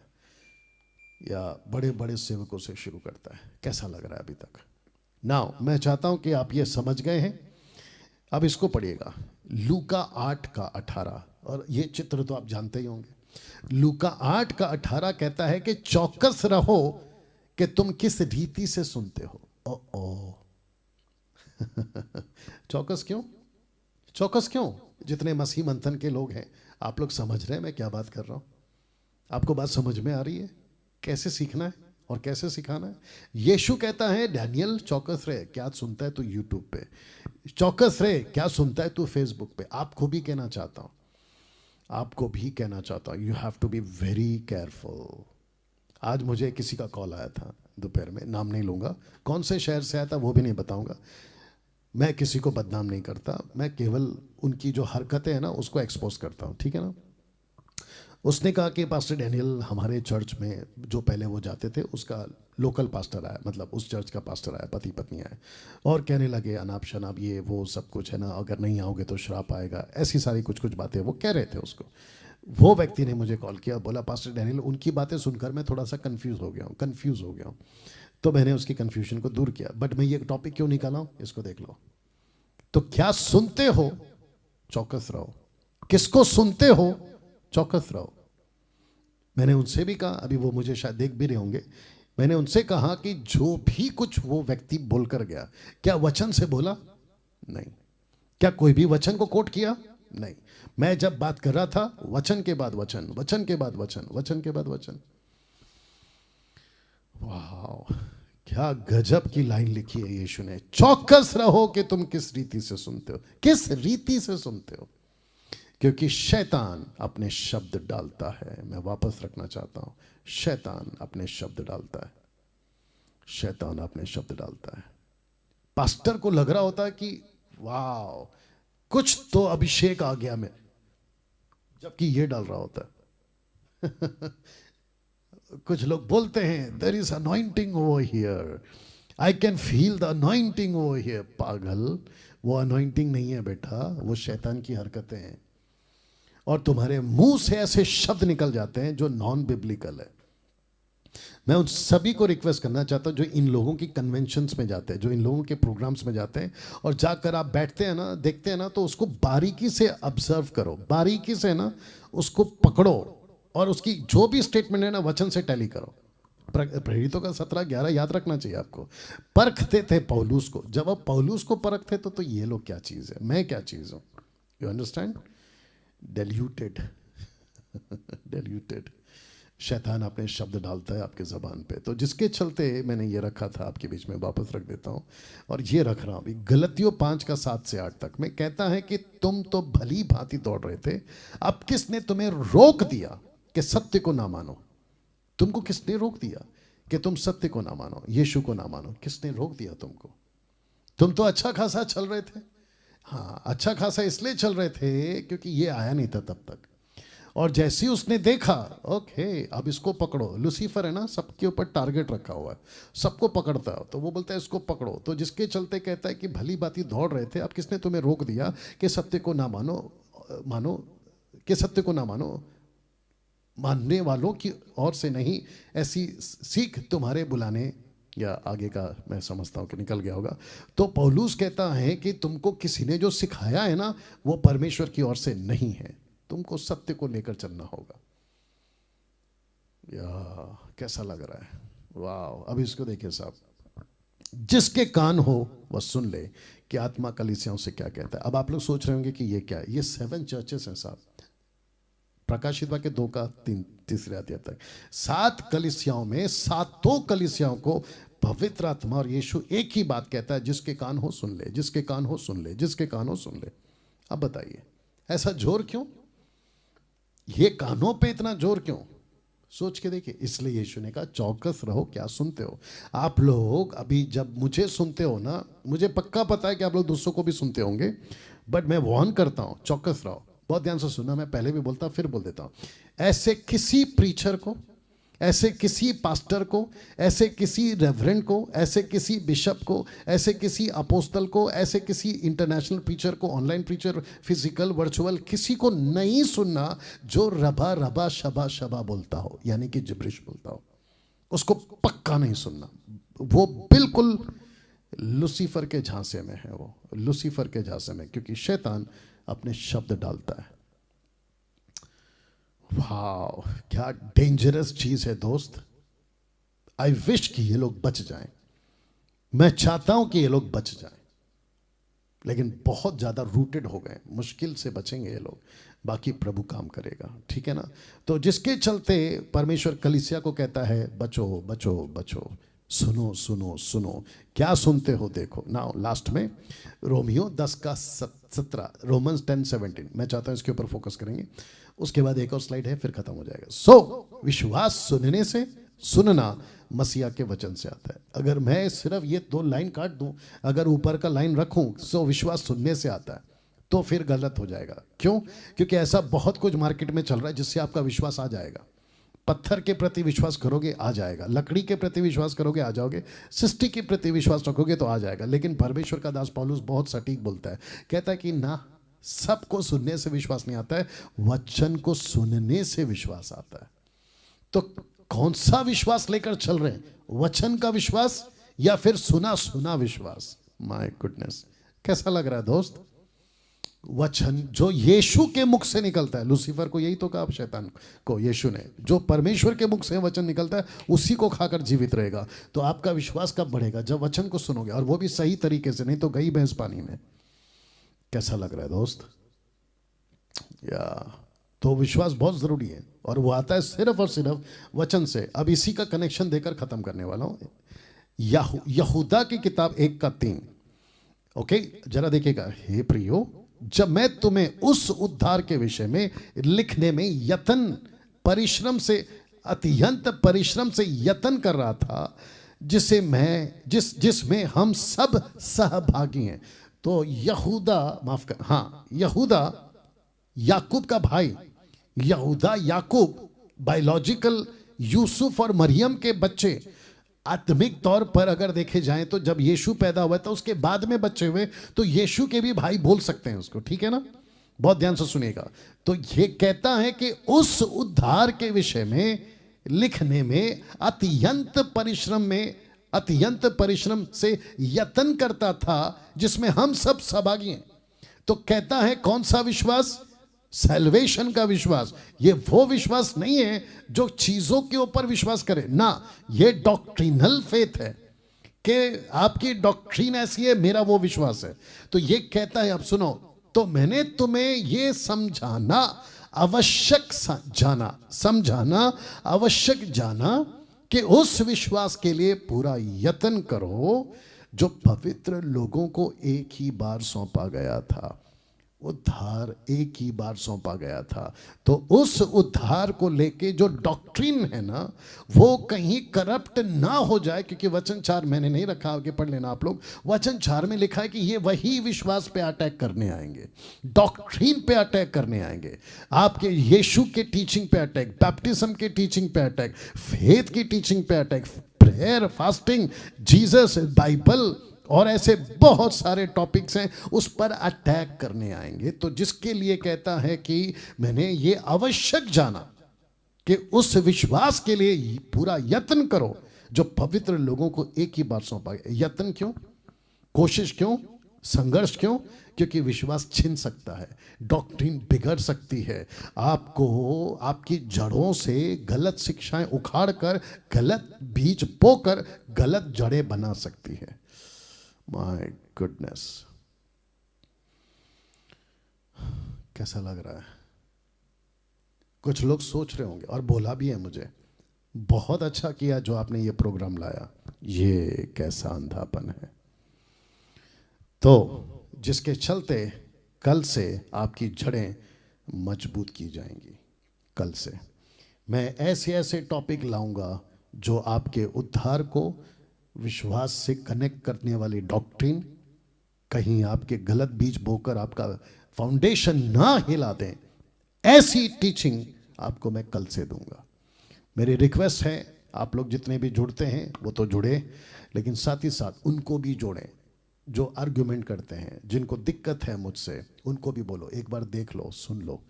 [SPEAKER 1] या बड़े बड़े सेवकों से शुरू करता है। कैसा लग रहा है अभी तक? नाउ मैं चाहता हूं कि आप ये समझ गए हैं। अब इसको पढ़िएगा, लूका 8:18। और ये चित्र तो आप जानते ही होंगे। लूका 8:18 कहता है कि चौकस रहो कि तुम किस रीति से सुनते हो। ओ चौकस क्यों? चौकस क्यों? जितने मसीह मंथन के लोग हैं, आप लोग समझ रहे हैं मैं क्या बात कर रहा हूं? आपको बात समझ में आ रही है? कैसे सीखना है और कैसे सिखाना है? यीशु कहता है, डैनियल चौकस रहे, क्या सुनता है तू यूट्यूब पे? चौकस रहे, क्या सुनता है तू फेसबुक पे? आपको भी कहना चाहता हूं, you have to be very careful. आज मुझे किसी का कॉल आया था दोपहर में, नाम नहीं लूंगा, कौन से शहर से आया था वो भी नहीं बताऊंगा। मैं किसी को बदनाम नहीं करता, मैं केवल उनकी जो हरकतें हैं ना उसको एक्सपोज करता हूं, ठीक है ना। उसने कहा कि पास्टर डैनियल, हमारे चर्च में जो पहले वो जाते थे उसका लोकल पास्टर आया, मतलब उस चर्च का पास्टर आया, पति पत्नी आए, और कहने लगे अनाप शनाप ये वो सब कुछ है ना, अगर नहीं आओगे तो श्राप आएगा, ऐसी सारी कुछ कुछ बातें वो कह रहे थे उसको। वो व्यक्ति ने मुझे कॉल किया, बोला पास्टर डैनियल, उनकी बातें सुनकर मैं थोड़ा सा कंफ्यूज हो गया हूँ। तो मैंने उसकी कंफ्यूजन को दूर किया। बट मैं ये टॉपिक क्यों निकाला हूँ, इसको देख लो। तो क्या सुनते हो? चौकस रहो। किसको सुनते हो? चौकस रहो। मैंने उनसे भी कहा, अभी वो मुझे शायद देख भी रहे होंगे, मैंने उनसे कहा कि जो भी कुछ वो व्यक्ति बोलकर गया, क्या वचन से बोला? नहीं। क्या कोई भी वचन को कोट किया? नहीं। मैं जब बात कर रहा था, वचन के बाद वचन, वचन के बाद वचन, वचन के बाद वचन। वाह, क्या गजब की लाइन लिखी है यीशु ने। चौकस रहो कि तुम किस रीति से सुनते हो। किस रीति से सुनते हो? क्योंकि शैतान अपने शब्द डालता है। मैं वापस रखना चाहता हूं, शैतान अपने शब्द डालता है। शैतान अपने शब्द डालता है। पास्टर को लग रहा होता है कि वाह कुछ तो अभिषेक आ गया मैं, जबकि ये डाल रहा होता है। कुछ लोग बोलते हैं there is anointing over here, I can feel the anointing over here. पागल, वो अनॉइंटिंग नहीं है बेटा, वो शैतान की हरकतें हैं। और तुम्हारे मुंह से ऐसे शब्द निकल जाते हैं जो नॉन बिब्लिकल है। मैं उन सभी को रिक्वेस्ट करना चाहता हूं जो इन लोगों की कन्वेंशंस में जाते हैं, जो इन लोगों के प्रोग्राम्स में जाते हैं, और जाकर आप बैठते हैं ना, देखते हैं ना, तो उसको बारीकी से ऑब्जर्व करो, बारीकी से ना उसको पकड़ो, और उसकी जो भी स्टेटमेंट है ना वचन से टैली करो। प्रेरितों का 17:11 याद रखना चाहिए आपको। परखते थे पौलुस को, जब आप पौलुस को परखते तो ये लोग क्या चीज है, मैं क्या चीज हूं? You understand? डेल्यूटेड। डेल्यूटेड। शैतान अपने शब्द डालता है आपके ज़बान पे। तो जिसके चलते मैंने ये रखा था आपके बीच में, वापस रख देता हूँ, और ये रख रहा हूँ अभी। गलतियों 5:7 से 8 तक में कहता है कि तुम तो भली भांति दौड़ रहे थे, अब किसने तुम्हें रोक दिया कि सत्य को ना मानो? तुमको किसने रोक दिया कि तुम सत्य को ना मानो, यीशु को ना मानो? किसने रोक दिया तुमको? तुम तो अच्छा खासा चल रहे थे। हाँ, अच्छा खासा इसलिए चल रहे थे क्योंकि ये आया नहीं था तब तक। और जैसे ही उसने देखा, ओके अब इसको पकड़ो, लूसीफर है ना, सबके ऊपर टारगेट रखा हुआ है, सबको पकड़ता है, तो वो बोलता है इसको पकड़ो। तो जिसके चलते कहता है कि भली बाती दौड़ रहे थे, अब किसने तुम्हें रोक दिया कि सत्य को ना मानो कि सत्य को ना मानो, मानने वालों की ओर से नहीं, ऐसी सीख तुम्हारे बुलाने, या आगे का मैं समझता हूं कि निकल गया होगा। तो पौलुस कहता है कि तुमको किसी ने जो सिखाया है ना, वो परमेश्वर की ओर से नहीं है, तुमको सत्य को लेकर चलना होगा। या कैसा लग रहा है, वाह। अब इसको देखिए साहब, जिसके कान हो वह सुन ले कि आत्मा कलीसियाओं से क्या कहता है। अब आप लोग सोच रहे होंगे कि ये क्या है, ये 7 चर्चेस हैं साहब, प्रकाशित वाक्य 2 का 3 अध्याय तक 7 कलीसियाओं में 7 कलीसियाओं को पवित्र आत्मा और यीशु एक ही बात कहता है, जिसके कान हो सुन ले, जिसके कान हो सुन ले, जिसके कान हो सुन ले। अब बताइए ऐसा जोर क्यों, ये कानों पे इतना जोर क्यों, सोच के देखिए। इसलिए यीशु ने कहा चौकस रहो, क्या सुनते हो आप लोग। अभी जब मुझे सुनते हो ना, मुझे पक्का पता है कि आप लोग दूसरों को भी सुनते होंगे, बट मैं वार्न करता हूं, चौकस रहो, बहुत ध्यान से सुनना। मैं पहले भी बोलता फिर बोल देता हूं, ऐसे किसी प्रीचर को, ऐसे किसी पास्टर को, ऐसे किसी रेवरेंड को, ऐसे किसी बिशप को, ऐसे किसी अपोस्तल को, ऐसे किसी इंटरनेशनल प्रीचर को, ऑनलाइन प्रीचर, फिजिकल वर्चुअल, किसी को नहीं सुनना जो रबा रबा शबा शबा बोलता हो, यानी कि जिब्रिश बोलता हो, उसको पक्का नहीं सुनना। वो बिल्कुल लूसीफर के झांसे में है, वो लूसीफर के झांसे में, क्योंकि शैतान अपने शब्द डालता है। वाह, क्या डेंजरस चीज है दोस्त। आई विश कि ये लोग बच जाएं, मैं चाहता हूं कि ये लोग बच जाएं, लेकिन बहुत ज्यादा रूटेड हो गए, मुश्किल से बचेंगे ये लोग, बाकी प्रभु काम करेगा, ठीक है ना। तो जिसके चलते परमेश्वर कलीसिया को कहता है बचो बचो बचो, सुनो सुनो सुनो, क्या सुनते हो देखो। नाउ लास्ट में रोमियो 10 का 17, रोमन्स 10:17, मैं चाहता हूं इसके ऊपर फोकस करेंगे, उसके बाद एक और स्लाइड है, फिर खत्म हो जाएगा। सो विश्वास सुनने से, सुनना मसीहा के वचन से आता है। अगर मैं सिर्फ ये 2 लाइन काट दूं, अगर ऊपर का लाइन रखूं, सो विश्वास सुनने से आता है, तो फिर गलत हो जाएगा। क्यों? क्योंकि ऐसा बहुत कुछ मार्केट में चल रहा है जिससे आपका विश्वास आ जाएगा। पत्थर के प्रति विश्वास करोगे आ जाएगा, लकड़ी के प्रति विश्वास करोगे आ जाओगे, सृष्टि के प्रति विश्वास रखोगे तो आ जाएगा। लेकिन परमेश्वर का दास पौलुस बहुत सटीक बोलता है, कहता है कि ना, सबको सुनने से विश्वास नहीं आता है, वचन को सुनने से विश्वास आता है। तो कौन सा विश्वास लेकर चल रहे हैं, वचन का विश्वास या फिर सुना सुना विश्वास? माय गुडनेस, कैसा लग रहा है दोस्त? वचन जो यीशु के मुख से निकलता है, लूसीफर को यही तो कहा शैतान को यीशु ने, जो परमेश्वर के मुख से वचन निकलता है उसी को खाकर जीवित रहेगा। तो आपका विश्वास कब बढ़ेगा? जब वचन को सुनोगे, और वो भी सही तरीके से, नहीं तो गई भैंस पानी में। कैसा लग रहा है दोस्त? या तो विश्वास बहुत जरूरी है, और वो आता है सिर्फ और सिर्फ वचन से। अब इसी का कनेक्शन देकर खत्म करने वाला हूं। यहूदा की किताब 1 का 3, ओके, जरा देखिएगा। हे प्रियो, जब मैं तुम्हें उस उद्धार के विषय में लिखने में यत्न परिश्रम से, अत्यंत परिश्रम से यत्न कर रहा था, जिसमें हम सब सहभागी हैं। तो यहूदा, माफ कर, हाँ, यहूदा याकूब का भाई, यहूदा याकूब बायोलॉजिकल यूसुफ और मरियम के बच्चे। आत्मिक तौर पर अगर देखे जाएं तो जब यीशु पैदा हुआ था उसके बाद में बच्चे हुए, तो यीशु के भी भाई बोल सकते हैं उसको, ठीक है ना। बहुत ध्यान से सुनिएगा। तो ये कहता है कि उस उद्धार के विषय में लिखने में अत्यंत परिश्रम से यत्न करता था, जिसमें हम सब सहभागी हैं। तो कहता है कौन सा विश्वास? सैल्वेशन का विश्वास। ये वो विश्वास नहीं है जो चीजों के ऊपर विश्वास करे ना, ये डॉक्ट्रिनल फेथ है कि आपकी डॉक्ट्रिन ऐसी है, मेरा वो विश्वास है। तो ये कहता है, अब सुनो, तो मैंने तुम्हें ये समझाना आवश्यक जाना कि उस विश्वास के लिए पूरा यत्न करो जो पवित्र लोगों को एक ही बार सौंपा गया था। उद्धार एक ही बार सौंपा गया था। तो उस उद्धार को लेके जो डॉक्ट्रिन है ना, वो कहीं करप्ट ना हो जाए, क्योंकि वचन 4 मैंने नहीं रखा, आगे पढ़ लेना आप लोग। वचन 4 में लिखा है कि ये वही विश्वास पे अटैक करने आएंगे, डॉक्ट्रिन पे अटैक करने आएंगे, आपके यीशु के टीचिंग पे अटैक, बैप्टिज्म के टीचिंग पे अटैक, फेथ की टीचिंग पे attack, prayer, fasting, Jesus, Bible और ऐसे बहुत सारे टॉपिक्स हैं, उस पर अटैक करने आएंगे। तो जिसके लिए कहता है कि मैंने ये आवश्यक जाना कि उस विश्वास के लिए पूरा यत्न करो जो पवित्र लोगों को एक ही बार सौंपा गया। यत्न क्यों, कोशिश क्यों, संघर्ष क्यों? क्योंकि विश्वास छिन सकता है, डॉक्ट्रिन बिगड़ सकती है, आपको आपकी जड़ों से गलत शिक्षाएं उखाड़कर, गलत बीज बोकर गलत जड़ें बना सकती है। माय गुडनेस, कैसा लग रहा है? कुछ लोग सोच रहे होंगे और बोला भी है मुझे, बहुत अच्छा किया जो आपने ये प्रोग्राम लाया, ये कैसा अंधापन है। तो जिसके चलते कल से आपकी जड़ें मजबूत की जाएंगी। कल से मैं ऐसे ऐसे टॉपिक लाऊंगा जो आपके उद्धार को विश्वास से कनेक्ट करने वाली डॉक्ट्रिन, कहीं आपके गलत बीज बोकर आपका फाउंडेशन ना हिला दें, ऐसी टीचिंग आपको मैं कल से दूंगा। मेरी रिक्वेस्ट है, आप लोग जितने भी जुड़ते हैं वो तो जुड़े, लेकिन साथ ही साथ उनको भी जोड़ें जो आर्ग्यूमेंट करते हैं, जिनको दिक्कत है मुझसे, उनको भी बोलो, एक बार देख लो, सुन लो,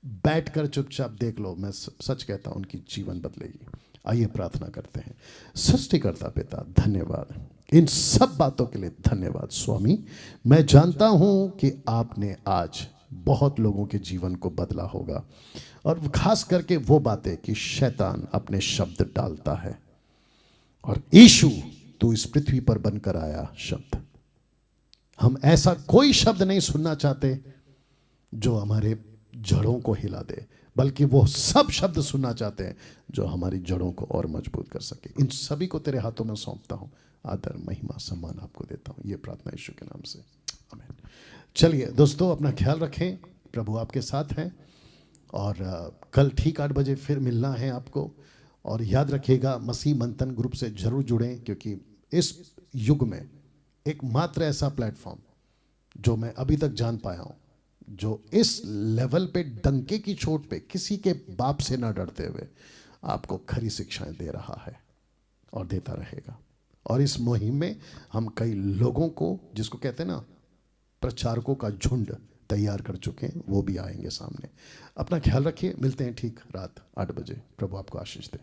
[SPEAKER 1] बैठकर चुपचाप देख लो। मैं सच कहता हूं उनकी जीवन बदलेगी। आइए प्रार्थना करते हैं। सृष्टिकर्ता पिता, धन्यवाद, इन सब बातों के लिए धन्यवाद स्वामी। मैं जानता हूं कि आपने आज बहुत लोगों के जीवन को बदला होगा, और खास करके वो बातें कि शैतान अपने शब्द डालता है और यीशु तू इस पृथ्वी पर बनकर आया शब्द। हम ऐसा कोई शब्द नहीं सुनना चाहते जो हमारे जड़ों को हिला दे, बल्कि वो सब शब्द सुनना चाहते हैं जो हमारी जड़ों को और मजबूत कर सके। इन सभी को तेरे हाथों में सौंपता हूं, आदर महिमा सम्मान आपको देता हूं, ये प्रार्थना यीशु के नाम से, आमीन। चलिए दोस्तों, अपना ख्याल रखें, प्रभु आपके साथ हैं, और कल ठीक 8 बजे फिर मिलना है आपको। और याद रखिएगा, मसीह मंथन ग्रुप से जरूर जुड़ें, क्योंकि इस युग में एकमात्र ऐसा प्लेटफॉर्म जो मैं अभी तक जान पाया हूं, जो इस लेवल पे डंके की चोट पे किसी के बाप से ना डरते हुए आपको खरी शिक्षाएं दे रहा है और देता रहेगा। और इस मुहिम में हम कई लोगों को, जिसको कहते हैं ना प्रचारकों का झुंड, तैयार कर चुके हैं, वो भी आएंगे सामने। अपना ख्याल रखिए, मिलते हैं ठीक रात 8 बजे। प्रभु आपको आशीष दे।